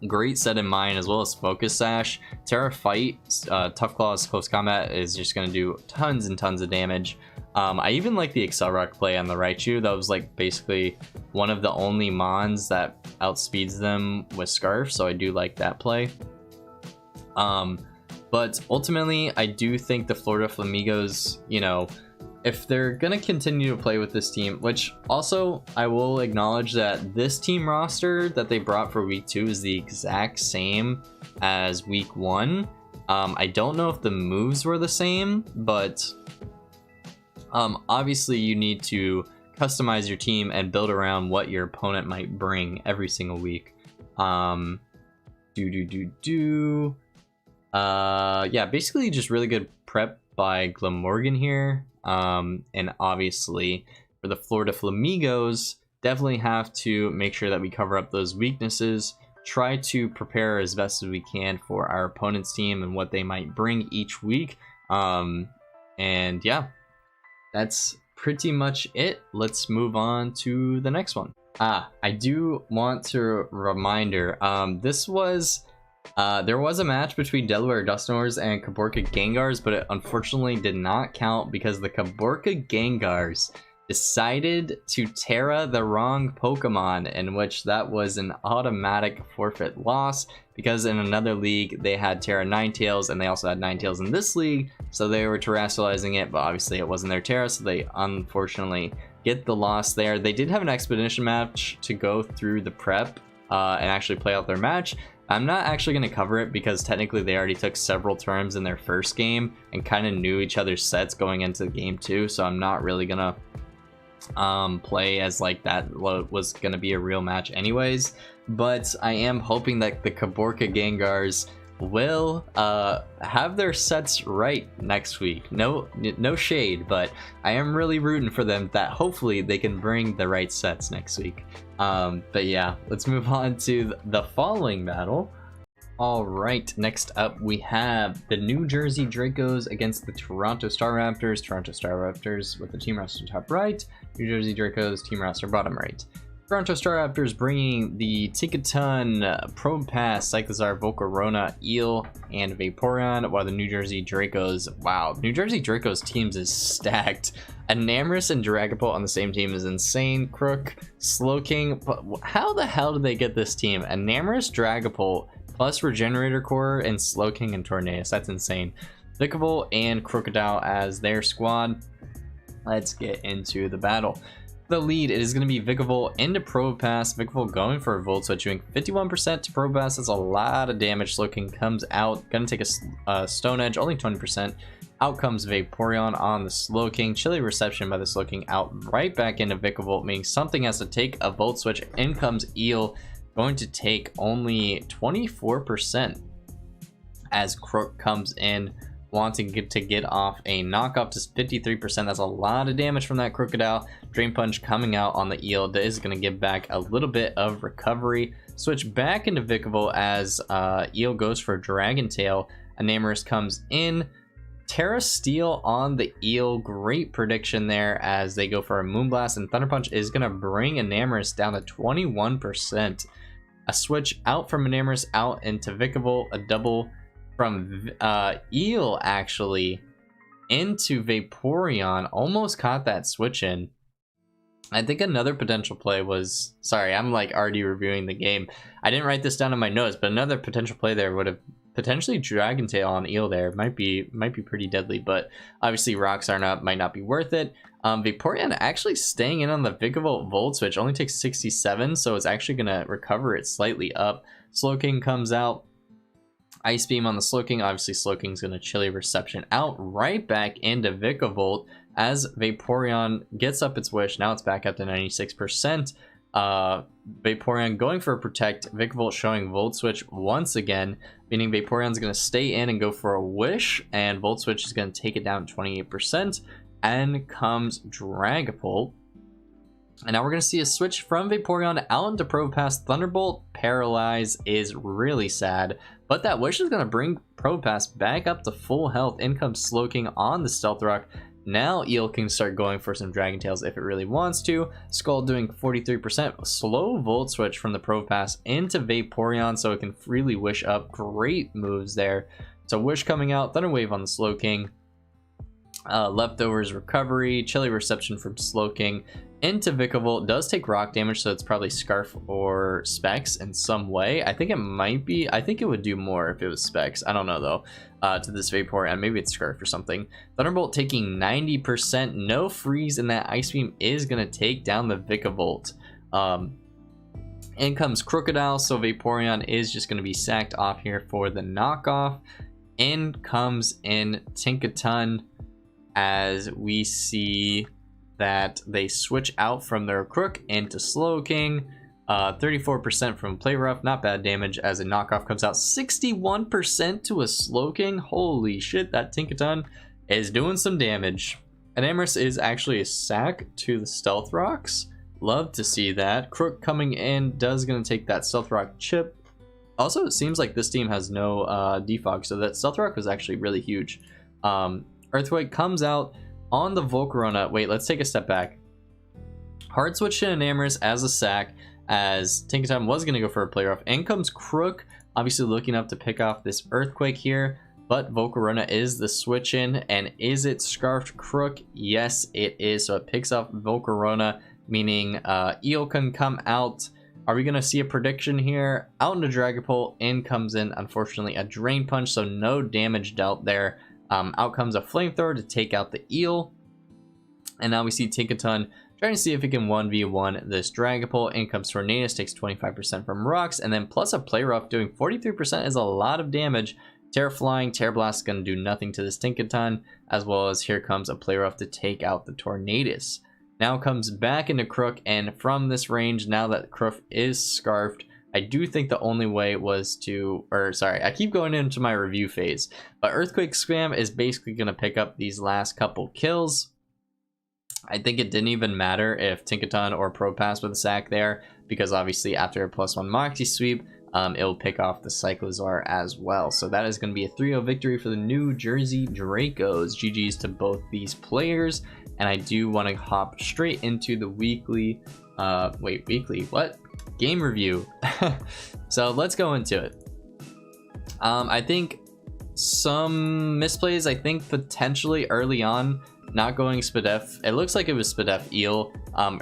great set in mind, as well as Focus Sash. TERA Fight, Tough Claws Close Combat is just going to do tons and tons of damage. I even like the Excel Rock play on the Raichu. That was like basically one of the only Mons that outspeeds them with Scarf, so I do like that play. But ultimately I do think the Florida Flamigos, you know, if they're gonna continue to play with this team, which also I will acknowledge that this team roster that they brought for week 2 is the exact same as week 1. I don't know if the moves were the same, but obviously you need to customize your team and build around what your opponent might bring every single week. Yeah, basically just really good prep by Glamorgan here. And obviously for the Florida Flamigos, definitely have to make sure that we cover up those weaknesses, try to prepare as best as we can for our opponent's team and what they might bring each week. And yeah, that's pretty much it. Let's move on to the next one. I do want to reminder, there was a match between Delaware Dusknoirs and Caborca Gengars, but it unfortunately did not count because the Caborca Gengars decided to TERA the wrong Pokemon, in which that was an automatic forfeit loss, because in another league they had TERA Ninetales and they also had Ninetales in this league, so they were terrestrializing it, but obviously it wasn't their TERA, so they unfortunately get the loss there. They did have an expedition match to go through the prep and actually play out their match. I'm not actually going to cover it because technically they already took several turns in their first game and kind of knew each other's sets going into the game too, so I'm not really going to play as like that was going to be a real match anyways. But I am hoping that the Caborca Gengars will have their sets right next week. No shade, but I am really rooting for them that hopefully they can bring the right sets next week. But yeah, let's move on to the following battle. All right, next up we have the New Jersey Dracos against the Toronto Staraptors. Toronto Staraptors with the team roster top right, New Jersey Dracos team roster bottom right. Toronto Staraptors bringing the Tinkaton, Probopass, Cyclizar, Volcarona, Eel, and Vaporeon, while the New Jersey Dracos, wow, New Jersey Dracos teams is stacked. Enamorus and Dragapult on the same team is insane. Crook, Slowking, how the hell did they get this team? Enamorus, Dragapult, plus Regenerator Core, and Slowking and Tornadus, that's insane. Vikavolt and Crocodile as their squad. Let's get into the battle. The lead, it is going to be Vikavolt into Probopass. Vikavolt going for a Volt Switch, doing 51% to Probopass. That's a lot of damage. Slowking comes out, gonna take a Stone Edge, only 20%. Out comes Vaporeon on the Slowking. Chilly Reception by the Slowking out right back into Vikavolt, meaning something has to take a Volt Switch. In comes Eel, going to take only 24% as Crook comes in, wanting to get off a knockoff to 53%. That's a lot of damage from that Crocodile. Drain Punch coming out on the Eel that is going to give back a little bit of recovery. Switch back into Vikavolt as Eel goes for Dragon Tail. Enamorus comes in. Terra Steel on the Eel, great prediction there as they go for a Moonblast, and Thunder Punch is going to bring Enamorus down to 21%. A switch out from Enamorus out into Vikavolt, a double from Eel actually into Vaporeon, almost caught that switch in. I think another potential play was, sorry, I'm like already reviewing the game. I didn't write this down in my notes, but another potential play there would have potentially Dragon Tail on Eel there. Might be pretty deadly, but obviously rocks might not be worth it. Vaporeon actually staying in on the Vikavolt Volt Switch, only takes 67, so it's actually gonna recover it slightly up. Slowking comes out. Ice Beam on the Slowking. Obviously Slowking's gonna Chilly Reception out, right back into Vikavolt as Vaporeon gets up its wish. Now it's back up to 96%. Vaporeon going for a Protect. Vikavolt showing Volt Switch once again, meaning Vaporeon's gonna stay in and go for a wish, and Volt Switch is gonna take it down to 28%. And comes Dragapult. And now we're going to see a switch from Vaporeon out into Probopass. Thunderbolt Paralyze is really sad, but that wish is going to bring Probopass back up to full health. In comes Slowking on the Stealth Rock. Now Eel can start going for some Dragon Tails if it really wants to. Skull doing 43%. Slow Volt Switch from the Probopass into Vaporeon so it can freely wish up. Great moves there. So wish coming out. Thunder Wave on the Slowking. Leftovers Recovery, Chilly Reception from Slowking into Vikavolt. Does take rock damage, so it's probably Scarf or Specs in some way. I think it might be. I think it would do more if it was Specs. I don't know though. To this Vaporeon, maybe it's Scarf or something. Thunderbolt taking 90%. No freeze, and that Ice Beam is gonna take down the Vikavolt. In comes Crocodile, so Vaporeon is just gonna be sacked off here for the knockoff. In comes in Tinkaton, as we see that they switch out from their Crook into Slowking. 34% from Play Rough, not bad damage as a knockoff comes out. 61% to a Slowking. Holy shit, that Tinkaton is doing some damage. And Amorous is actually a sack to the Stealth Rocks. Love to see that. Crook coming in does gonna take that Stealth Rock chip. Also, it seems like this team has no defog, so that Stealth Rock was actually really huge. Earthquake comes out on the Volcarona. Wait, let's take a step back. Hard switch to Enamorous as a sack, as Tinkaton was going to go for a play rough. In comes Crook, obviously looking up to pick off this Earthquake here, but Volcarona is the switch in. And is it Scarfed Crook? Yes, it is. So it picks off Volcarona, meaning Eel can come out. Are we going to see a prediction here? Out into Dragapult. In comes in, unfortunately, a Drain Punch, so no damage dealt there. Out comes a Flamethrower to take out the Eel. And now we see Tinkaton trying to see if he can 1v1 this Dragapult. In comes Tornadus, takes 25% from rocks, and then plus a Play Rough doing 43% is a lot of damage. Terra Flying, Terra Blast is going to do nothing to this Tinkaton, as well as here comes a Play Rough to take out the Tornadus. Now comes back into Crook, and from this range, now that Crook is Scarfed, I do think the only way was to, or sorry, I keep going into my review phase, but Earthquake Scram is basically going to pick up these last couple kills. I think it didn't even matter if Tinkaton or Probopass with a sack there, because obviously after a +1 Moxie Sweep, it will pick off the Cyclozar as well. So that is going to be a 3-0 victory for the New Jersey Dracos. GG's to both these players, and I do want to hop straight into the weekly, game review. So let's go into it. I think some misplays, I think potentially early on, not going Spadef. It looks like it was Spadef Eel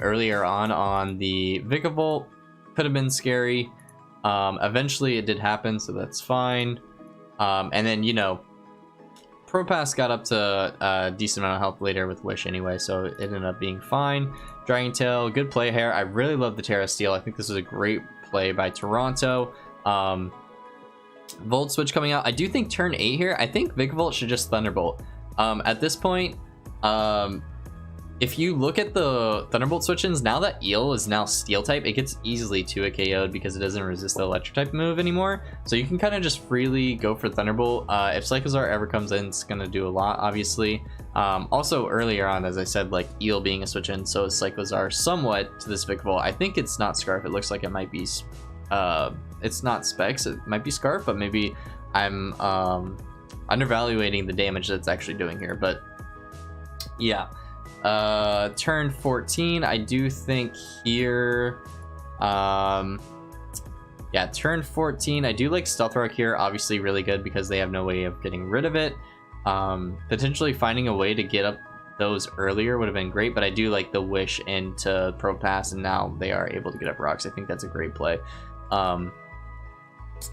earlier on the Vikavolt. Could have been scary. Eventually it did happen, so that's fine. And then, you know, Probopass got up to a decent amount of health later with Wish anyway, so it ended up being fine. Dragon Tail, good play here. I really love the Terra Steel. I think this was a great play by Toronto. Volt Switch coming out. I do think turn 8 here, I think Vikavolt should just Thunderbolt. At this point, if you look at the Thunderbolt switch-ins, now that Eel is now Steel type, it gets easily 2-hit KO'd because it doesn't resist the Electric type move anymore. So you can kind of just freely go for Thunderbolt. If Cyclozar ever comes in, it's going to do a lot, obviously. Also, earlier on, as I said, like Eel being a switch-in, so is Cyclozar somewhat to this Vikavolt. I think it's not Scarf. It looks like it might be... it's not Specs. It might be Scarf, but maybe I'm undervaluating the damage that's actually doing here. But yeah. Turn 14, I do think here, yeah, turn 14, I do like Stealth Rock here, obviously really good because they have no way of getting rid of it. Potentially finding a way to get up those earlier would have been great, but I do like the Wish into Probopass, and now they are able to get up rocks. I think that's a great play.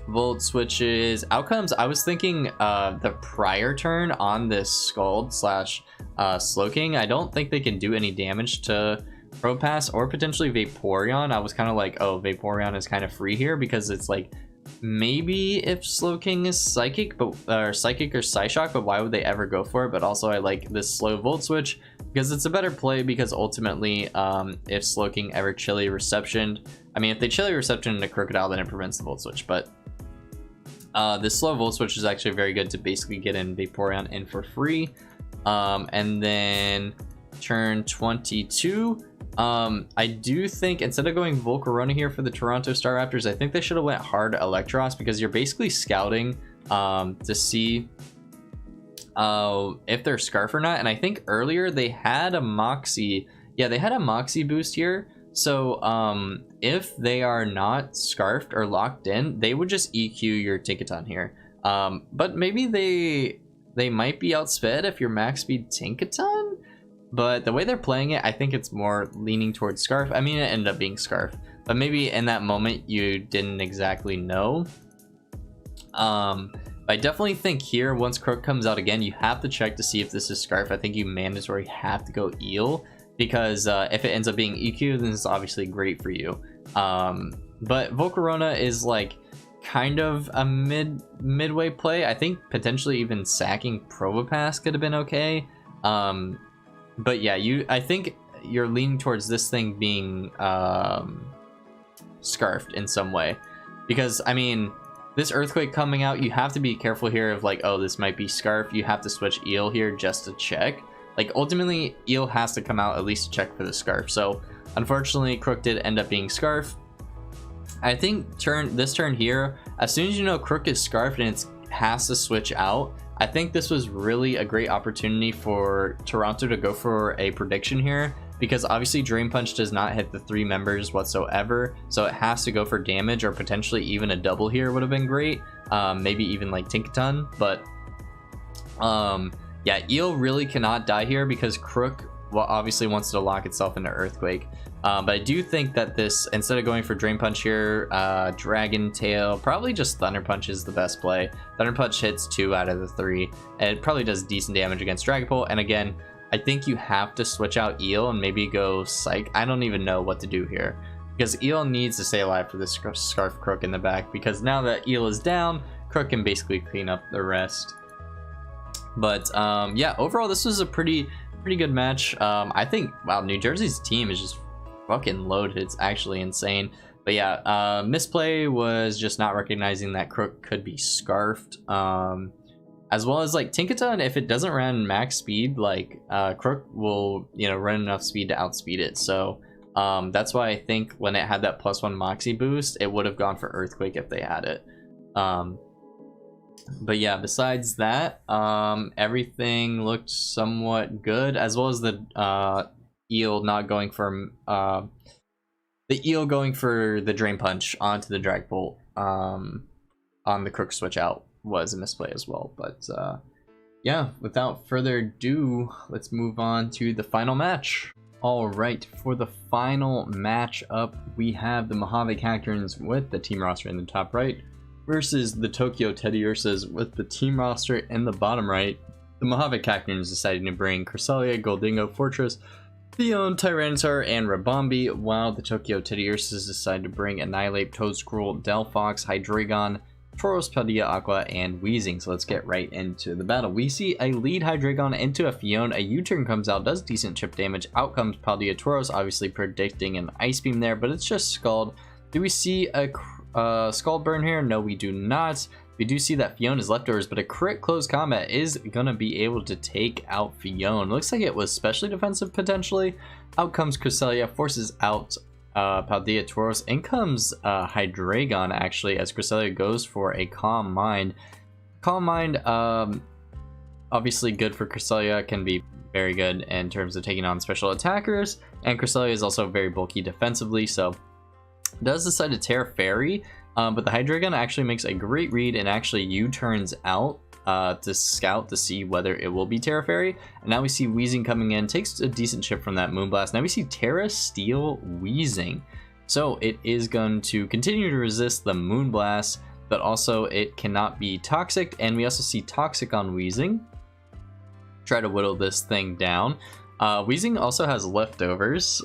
Volt switches. Outcomes, I was thinking the prior turn on this Scald slash Slowking, I don't think they can do any damage to Propass or potentially Vaporeon. I was kind of like, oh, Vaporeon is kind of free here because it's like, maybe if Slowking is Psychic, but or Psychic or Psyshock, but why would they ever go for it? But also I like this slow Volt Switch because it's a better play, because ultimately if Slowking ever Chilly Reception, I mean if they Chilly Reception into Crocodile, then it prevents the Volt Switch, but this slow Volt Switch is actually very good to basically get in Vaporeon in for free. And then turn 22, I do think instead of going Volcarona here for the Toronto Staraptors, I think they should have went hard Electros, because you're basically scouting to see if they're Scarf or not. And I think earlier they had a Moxie. Yeah, they had a Moxie boost here. So if they are not Scarfed or locked in, they would just EQ your Tinkaton here. But maybe they might be outsped if you're max speed Tinkaton. But the way they're playing it, I think it's more leaning towards Scarf. I mean, it ended up being Scarf, but maybe in that moment you didn't exactly know. I definitely think here, once Crook comes out again, you have to check to see if this is Scarf. I think you mandatory have to go Eel, because if it ends up being EQ, then it's obviously great for you. But Volcarona is like kind of a midway play. I think potentially even sacking Probopass could have been okay. But yeah, I think you're leaning towards this thing being Scarfed in some way, because I mean, this Earthquake coming out, you have to be careful here of like, oh, this might be Scarf. You have to switch Eel here just to check. Like ultimately, Eel has to come out at least to check for the Scarf. So unfortunately, Crook did end up being Scarf. I think this turn here, as soon as you know Crook is Scarfed and it has to switch out, I think this was really a great opportunity for Toronto to go for a prediction here, because obviously Drain Punch does not hit the 3 members whatsoever, so it has to go for damage, or potentially even a double here would have been great. Maybe even like Tinkaton, but yeah, Eel really cannot die here because Crook, well, obviously wants to lock itself into Earthquake. But I do think that this, instead of going for Drain Punch here, Dragon Tail, probably just Thunder Punch is the best play. Thunder Punch hits 2 out of the 3, and it probably does decent damage against Dragapult. And again, I think you have to switch out Eel and maybe go Psych. I don't even know what to do here, because Eel needs to stay alive for this Scarf Crook in the back, because now that Eel is down, Crook can basically clean up the rest. But yeah, overall this was a pretty good match. I think, wow, New Jersey's team is just fucking loaded. It's actually insane. But yeah, misplay was just not recognizing that Crook could be Scarfed, as well as like Tinkaton, if it doesn't run max speed, like Crook will, you know, run enough speed to outspeed it. So that's why I think when it had that +1 Moxie boost, it would have gone for Earthquake if they had it. But yeah, besides that, everything looked somewhat good, as well as the Eel not going for the Eel going for the Drain Punch onto the Dragapult on the Crook switch out was a misplay as well. But yeah, without further ado, let's move on to the final match. All right, for the final match up, we have the Mojave Cacturnes with the team roster in the top right versus the Tokyo Teddiursas with the team roster in the bottom right. The Mojave Cacturnes decided to bring Cresselia, Goldingo, Fortress, Theon, Tyranitar, and Rabombi, while the Tokyo Teddiursas decided to bring Annihilate, Toedscruel, Delphox, Hydreigon, Tauros, Paldea, Aqua, and Weezing. So let's get right into the battle. We see a lead Hydreigon into a Fiona. A U-turn comes out, does decent chip damage. Out comes Paldea Tauros, obviously predicting an Ice Beam there, but it's just Scald. Do we see a Scald Burn here? No, we do not. We do see that Fiona's leftovers, but a crit close combat is going to be able to take out Fiona. Looks like it was specially defensive potentially. Out comes Cresselia, forces out Paldea Tauros. In comes Hydreigon actually, as Cresselia goes for a Calm Mind. Calm Mind, obviously good for Cresselia, can be very good in terms of taking on special attackers, and Cresselia is also very bulky defensively, so does decide to Terra Fairy. But the Hydreigon actually makes a great read and actually U-turns out to scout to see whether it will be Terra Fairy. And now we see Weezing coming in, takes a decent chip from that Moonblast. Now we see Terra Steel Weezing. So it is going to continue to resist the Moonblast. but also it cannot be toxic, and we also see toxic on Weezing. Try to whittle this thing down. Weezing also has leftovers,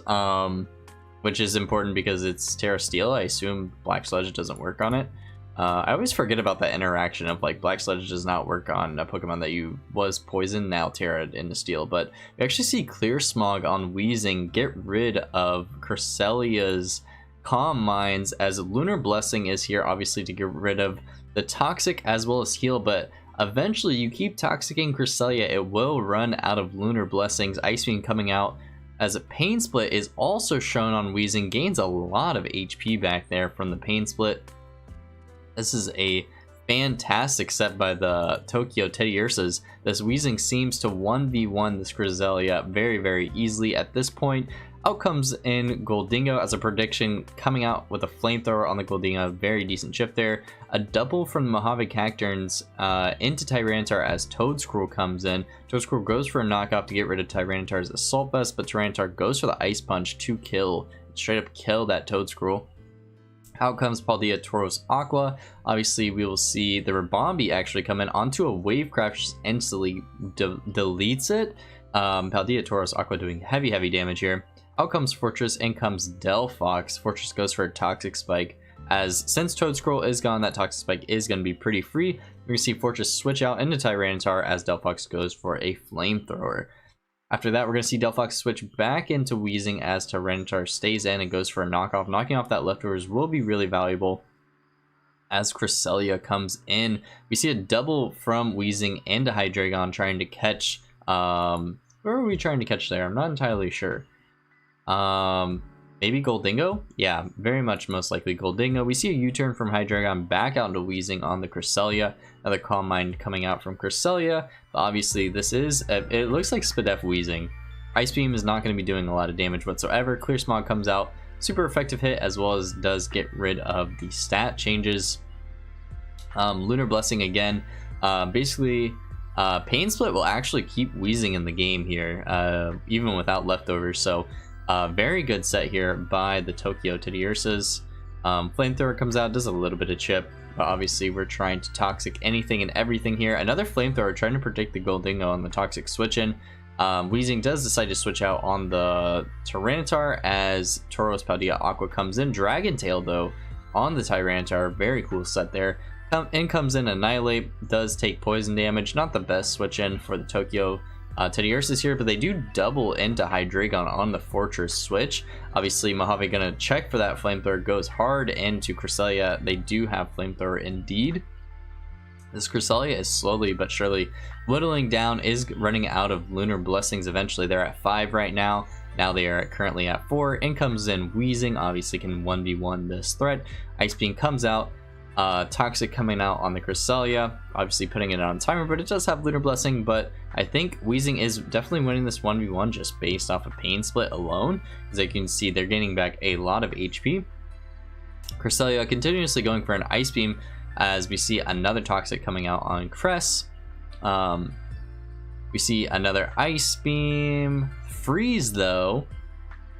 which is important because it's Terra Steel. I assume Black Sludge doesn't work on it. I always forget about that interaction of like Black Sludge does not work on a Pokemon that you was poisoned, now Terra into Steel. But we actually see Clear Smog on Weezing get rid of Cresselia's Calm Minds, as Lunar Blessing is here obviously to get rid of the toxic as well as heal, but eventually you keep toxicking Cresselia, it will run out of Lunar Blessings. Ice Beam coming out as a Pain Split is also shown on Weezing, gains a lot of HP back there from the Pain Split. This is a fantastic set by the Tokyo Teddiursas. This Weezing seems to 1v1 this Cresselia very, very easily at this point. Out comes in Goldingo as a prediction, coming out with a Flamethrower on the Goldingo. Very decent shift there. A double from the Mojave Cacturnes into Tyranitar as Toedscruel comes in. Toedscruel goes for a knockoff to get rid of Tyranitar's Assault Vest, but Tyranitar goes for the Ice Punch to kill. Straight up kill that Toedscruel. Out comes Paldea Tauros Aqua. Obviously, we will see the Ribombee actually come in onto a Wavecraft, just instantly deletes it. Paldea Tauros Aqua doing heavy damage here. Out comes Fortress, in comes Delphox. Fortress goes for a Toxic Spike, as since Toedscruel is gone, that Toxic Spike is going to be pretty free. We're going to see Fortress switch out into Tyranitar as Delphox goes for a Flamethrower. After that, we're going to see Delphox switch back into Weezing as Tyranitar stays in and goes for a knockoff. Knocking off that leftovers will be really valuable as Cresselia comes in. We see a double from Weezing and a Hydreigon trying to catch... where are we trying to catch there? I'm not entirely sure. Maybe Goldingo? Yeah, very much most likely Goldingo. We see a U-turn from Hydreigon back out into Weezing on the Cresselia. Another Calm Mind coming out from Cresselia. But obviously, this is... it looks like Spadef Weezing. Ice Beam is not going to be doing a lot of damage whatsoever. Clear Smog comes out. Super effective hit, as well as does get rid of the stat changes. Lunar Blessing again. Basically... Pain Split will actually keep Weezing in the game here, even without leftovers. So... very good set here by the Tokyo Teddiursas. Flamethrower comes out, does a little bit of chip, but obviously we're trying to toxic anything and everything here. Another Flamethrower trying to predict the Goldingo on the toxic switch in. Weezing does decide to switch out on the Tyranitar as Tauros Paldea Aqua comes in. Dragon Tail though on the Tyranitar, very cool set there. In comes in Annihilate, does take poison damage, not the best switch in for the Tokyo Teddiursas here, but they do double into Hydreigon on the Fortress switch. Obviously, Mojave gonna check for that Flamethrower, goes hard into Cresselia. They do have Flamethrower indeed. This Cresselia is slowly but surely whittling down, is running out of Lunar Blessings eventually. They're at 5 right now. Now they are currently at 4. In comes in Weezing, obviously can 1v1 this threat. Ice Beam comes out. Toxic coming out on the Cresselia, obviously putting it on timer, but it does have Lunar Blessing. But I think Weezing is definitely winning this 1v1 just based off of Pain Split alone. As you can see, they're gaining back a lot of HP. Cresselia continuously going for an Ice Beam, as we see another Toxic coming out on Cress. We see another Ice Beam. Freeze though.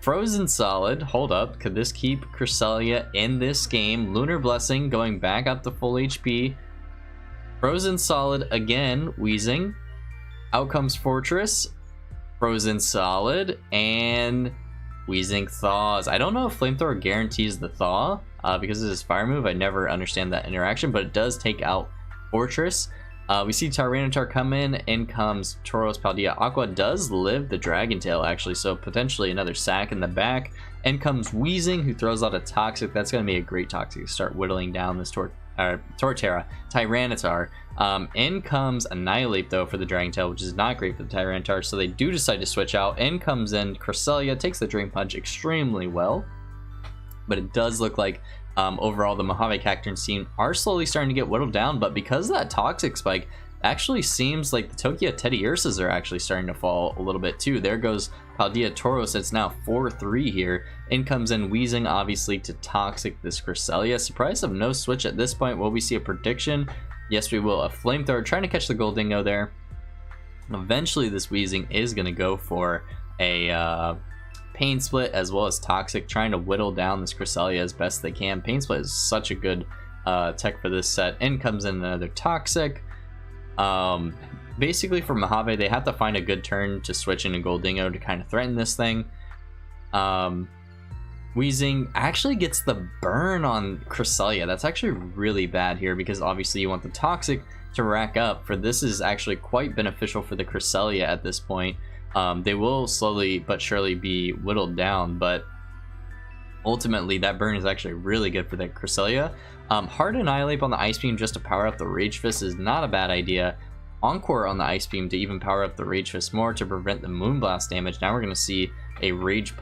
Frozen Solid, hold up, could this keep Cresselia in this game? Lunar Blessing going back up to full HP. Frozen Solid again, Weezing. Out comes Fortress. Frozen Solid, and Weezing thaws. I don't know if Flamethrower guarantees the thaw, because of his fire move. I never understand that interaction, but it does take out Fortress. We see Tyranitar come in comes Tauros Paldea Aqua, does live the Dragon Tail actually, so potentially another sack in the back. In comes Weezing, who throws out a Toxic. That's going to be a great Toxic to start whittling down this Torterra. Tyranitar. In comes Annihilate though for the Dragon Tail, which is not great for the Tyranitar, so they do decide to switch out. In comes in Cresselia, takes the Drain Punch extremely well, but it does look like overall the Mojave Cacturnes team are slowly starting to get whittled down, but because of that Toxic Spike, actually seems like the Tokyo Teddiursas are actually starting to fall a little bit too. There goes Paldea Tauros, it's now 4-3 here. In comes in Weezing, obviously, to Toxic this Cresselia. Surprised of no switch at this point. Will we see a prediction? Yes, we will. A Flamethrower trying to catch the Goldingo there. Eventually, this Weezing is going to go for a Pain Split as well as Toxic, trying to whittle down this Cresselia as best they can. Pain Split is such a good tech for this set. In comes in another Toxic. Basically for Mojave, they have to find a good turn to switch into Goldingo to kind of threaten this thing. Weezing actually gets the burn on Cresselia. That's actually really bad here because obviously you want the Toxic to rack up, for this is actually quite beneficial for the Cresselia at this point. They will slowly but surely be whittled down, but ultimately that burn is actually really good for the Cresselia. Hard Annihilate on the Ice Beam just to power up the Rage Fist is not a bad idea. Encore on the Ice Beam to even power up the Rage Fist more to prevent the Moonblast damage. Now we're going to see a Rage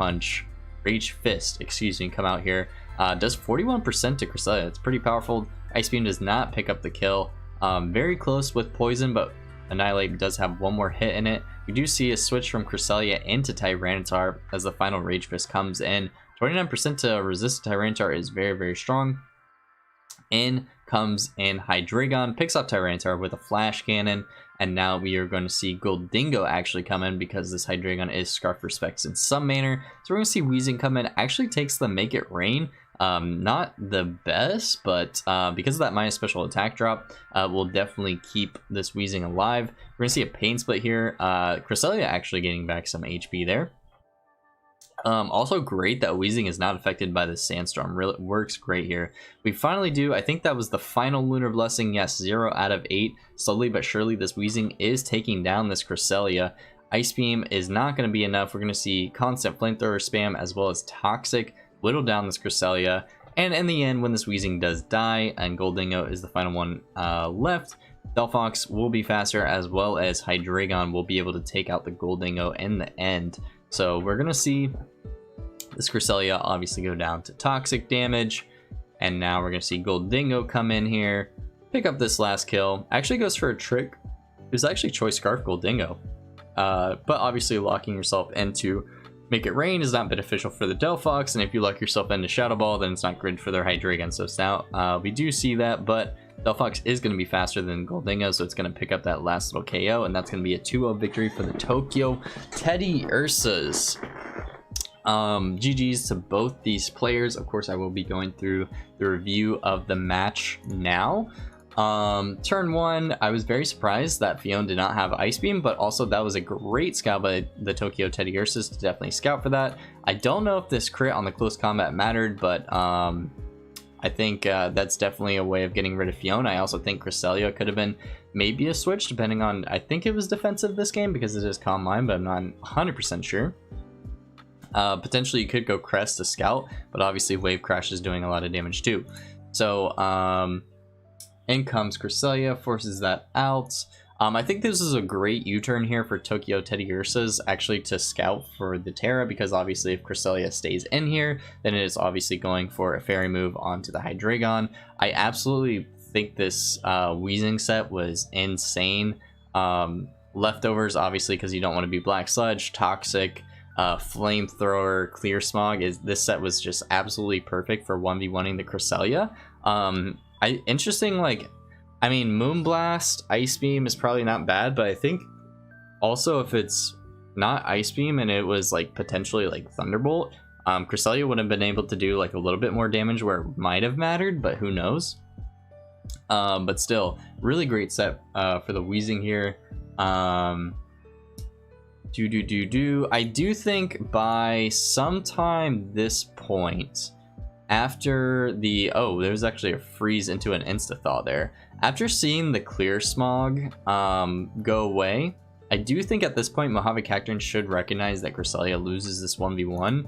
Fist, excuse me, come out here. Does 41% to Cresselia. It's pretty powerful. Ice Beam does not pick up the kill. Very close with Poison, but Annihilate does have one more hit in it. We do see a switch from Cresselia into Tyranitar as the final Rage Fist comes in. 29% to resist Tyranitar is very, very strong. In comes in Hydreigon, picks up Tyranitar with a Flash Cannon, and now we are going to see Goldingo actually come in because this Hydreigon is Scarf for Specs in some manner. So we're going to see Weezing come in, actually takes the Make It Rain. Not the best, but because of that minus special attack drop, we'll definitely keep this Weezing alive. We're going to see a Pain Split here. Cresselia actually getting back some HP there. Also great that Weezing is not affected by the Sandstorm. Really works great here. We finally do, I think that was the final Lunar Blessing. Yes, 0 out of 8. Slowly but surely this Weezing is taking down this Cresselia. Ice Beam is not going to be enough. We're going to see constant Flamethrower spam as well as Toxic whittle down this Cresselia. And in the end, when this Weezing does die and Goldingo is the final one left, Delphox will be faster as well as Hydreigon will be able to take out the Goldingo in the end. So we're going to see this Cresselia obviously go down to Toxic damage. And now we're going to see Goldingo come in here, pick up this last kill. Actually goes for a trick. It was actually Choice Scarf Goldingo. But obviously locking yourself into Make It Rain is not beneficial for the Delphox. And if you lock yourself into Shadow Ball, then it's not good for their Hydreigon. So now we do see that, but Delphox is going to be faster than Goldingo, so it's going to pick up that last little KO, and that's going to be a 2-0 victory for the Tokyo Teddiursas. GG's to both these players. Of course, I will be going through the review of the match now. Turn 1, I was very surprised that Fiona did not have Ice Beam, but also that was a great scout by the Tokyo Teddiursas to definitely scout for that. I don't know if this crit on the close combat mattered, but I think that's definitely a way of getting rid of Fiona. I also think Cresselia could have been maybe a switch, depending on, I think it was defensive this game because it is Calm Mind, but I'm not 100% sure. Potentially you could go Crest to Scout, but obviously Wave Crash is doing a lot of damage too. So in comes Cresselia, forces that out. I think this is a great U-turn here for Tokyo Teddiursas actually to scout for the TERA, because obviously if Cresselia stays in here, then it is obviously going for a fairy move onto the Hydreigon. I absolutely think this Weezing set was insane. Leftovers, obviously, because you don't want to be Black Sludge, Toxic, Flamethrower, Clear Smog. This set was just absolutely perfect for 1v1ing the Cresselia. Interesting, like, I mean, Moonblast, Ice Beam is probably not bad, but I think also if it's not Ice Beam and it was like potentially like Thunderbolt, Cresselia would have been able to do like a little bit more damage where it might have mattered, but who knows. But still, really great set for the Weezing here. I do think by sometime this point, after the there's actually a freeze into an insta-thaw there. After seeing the Clear Smog go away, I do think at this point Mojave Cacturnes should recognize that Cresselia loses this 1v1.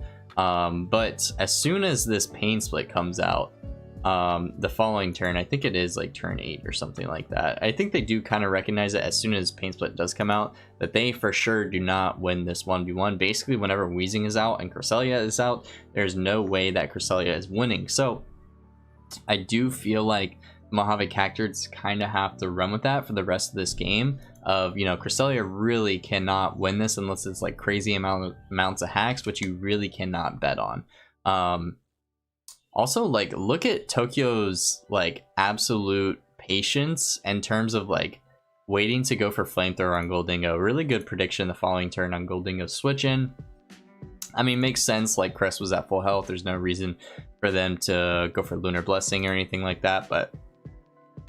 But as soon as this Pain Split comes out, the following turn, I think it is like turn 8 or something like that, I think they do kind of recognize it as soon as Pain Split does come out, that they for sure do not win this 1v1. Basically, whenever Weezing is out and Cresselia is out, there's no way that Cresselia is winning. So I do feel like Mojave Cacturnes kind of have to run with that for the rest of this game. Of, you know, Cresselia really cannot win this unless it's like crazy amounts of hacks, which you really cannot bet on. Also, like, look at Tokyo's like absolute patience in terms of like waiting to go for Flamethrower on Goldingo. Really good prediction the following turn on Goldingo switch in. I mean, makes sense. Like, Crest was at full health. There's no reason for them to go for Lunar Blessing or anything like that. But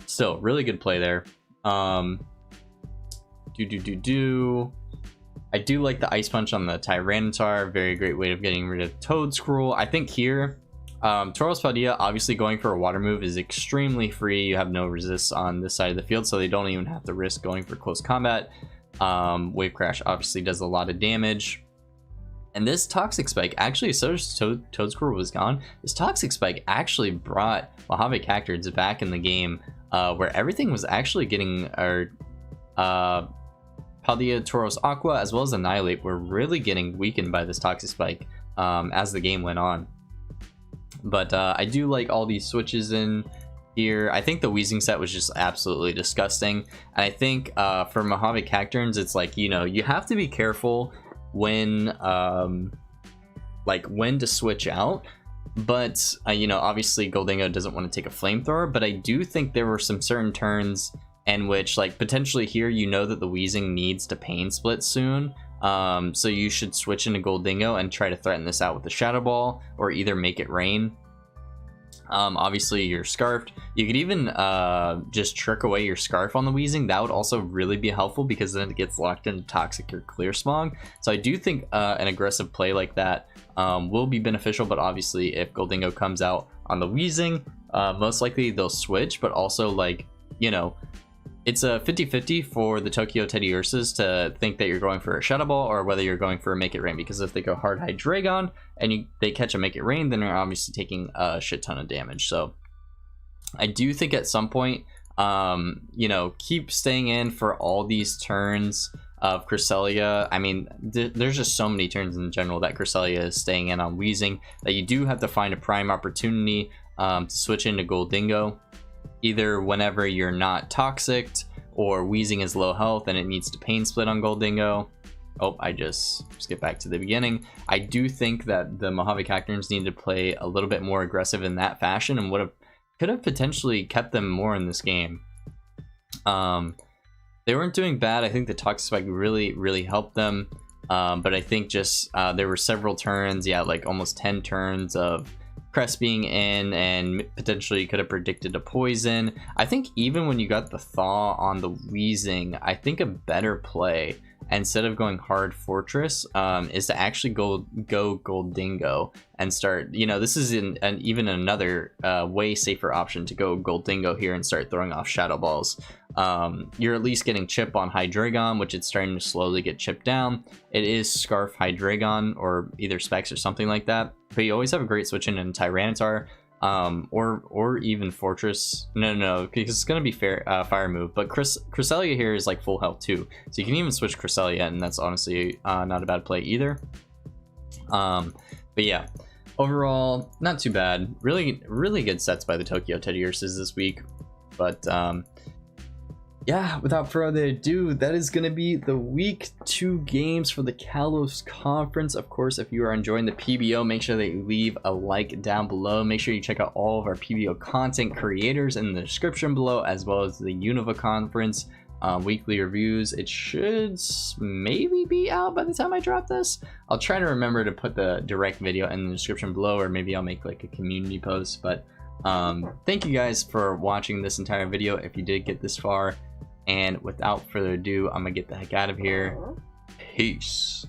still, really good play there. I do like the Ice Punch on the Tyranitar. Very great way of getting rid of Toad Scroll. I think here, Tauros Paldea, obviously going for a water move is extremely free. You have no resists on this side of the field, so they don't even have to risk going for close combat. Wave Crash obviously does a lot of damage. And this Toxic Spike, actually, so Toad Scroll was gone. This Toxic Spike actually brought Mojave Cacturnes back in the game, where everything was actually getting our Paldea, Tauros, Aqua, as well as Annihilate were really getting weakened by this Toxic Spike as the game went on. But I do like all these switches in here. I think the Weezing set was just absolutely disgusting. And I think for Mojave Cacturnes, it's like, you know, you have to be careful when when to switch out. But you know, obviously Goldingo doesn't want to take a flamethrower, but I do think there were some certain turns in which, like, potentially here, you know that the Weezing needs to pain split soon, so you should switch into Goldingo and try to threaten this out with the Shadow Ball, or either make it rain. Obviously you're scarfed. You could even just trick away your scarf on the Weezing. That would also really be helpful, because then it gets locked into Toxic or Clear Smog. So I do think an aggressive play like that will be beneficial, but obviously if Goldingo comes out on the Weezing, most likely they'll switch. But also, like, you know, it's a 50-50 for the Tokyo Teddiursas to think that you're going for a Shadow Ball or whether you're going for a Make It Rain, because if they go hard Hydreigon and they catch a Make It Rain, then they're obviously taking a shit ton of damage. So I do think at some point, you know, keep staying in for all these turns of Cresselia. I mean, there's just so many turns in general that Cresselia is staying in on Weezing that you do have to find a prime opportunity to switch into Goldingo, either whenever you're not toxic or Weezing is low health and it needs to pain split on Goldingo. Oh, I just skipped back to the beginning. I do think that the Mojave Cacturnes need to play a little bit more aggressive in that fashion, and could have potentially kept them more in this game. They weren't doing bad. I think the Toxic Spike really helped them, but I think just there were several turns, yeah, like almost 10 turns of Crest being in, and potentially could have predicted a poison. I think even when you got the Thaw on the Weezing, I think a better play, instead of going hard Fortress, is to actually go Goldingo and start, you know, this is even another way safer option to go Goldingo here and start throwing off Shadow Balls. You're at least getting chip on Hydreigon, which it's starting to slowly get chipped down. It is Scarf Hydreigon or either Specs or something like that, but you always have a great switch in Tyranitar, or even Fortress. No, because it's gonna be fire move. But Cresselia here is like full health too, so you can even switch Cresselia, and that's honestly not a bad play either. But yeah, overall not too bad. Really good sets by the Tokyo Teddiursas this week. But yeah, without further ado, that is going to be the week 2 games for the Kalos Conference. Of course, if you are enjoying the PBO, make sure that you leave a like down below. Make sure you check out all of our PBO content creators in the description below, as well as the Unova Conference weekly reviews. It should maybe be out by the time I drop this. I'll try to remember to put the direct video in the description below, or maybe I'll make like a community post. But thank you guys for watching this entire video if you did get this far. And without further ado, I'm gonna get the heck out of here. Peace.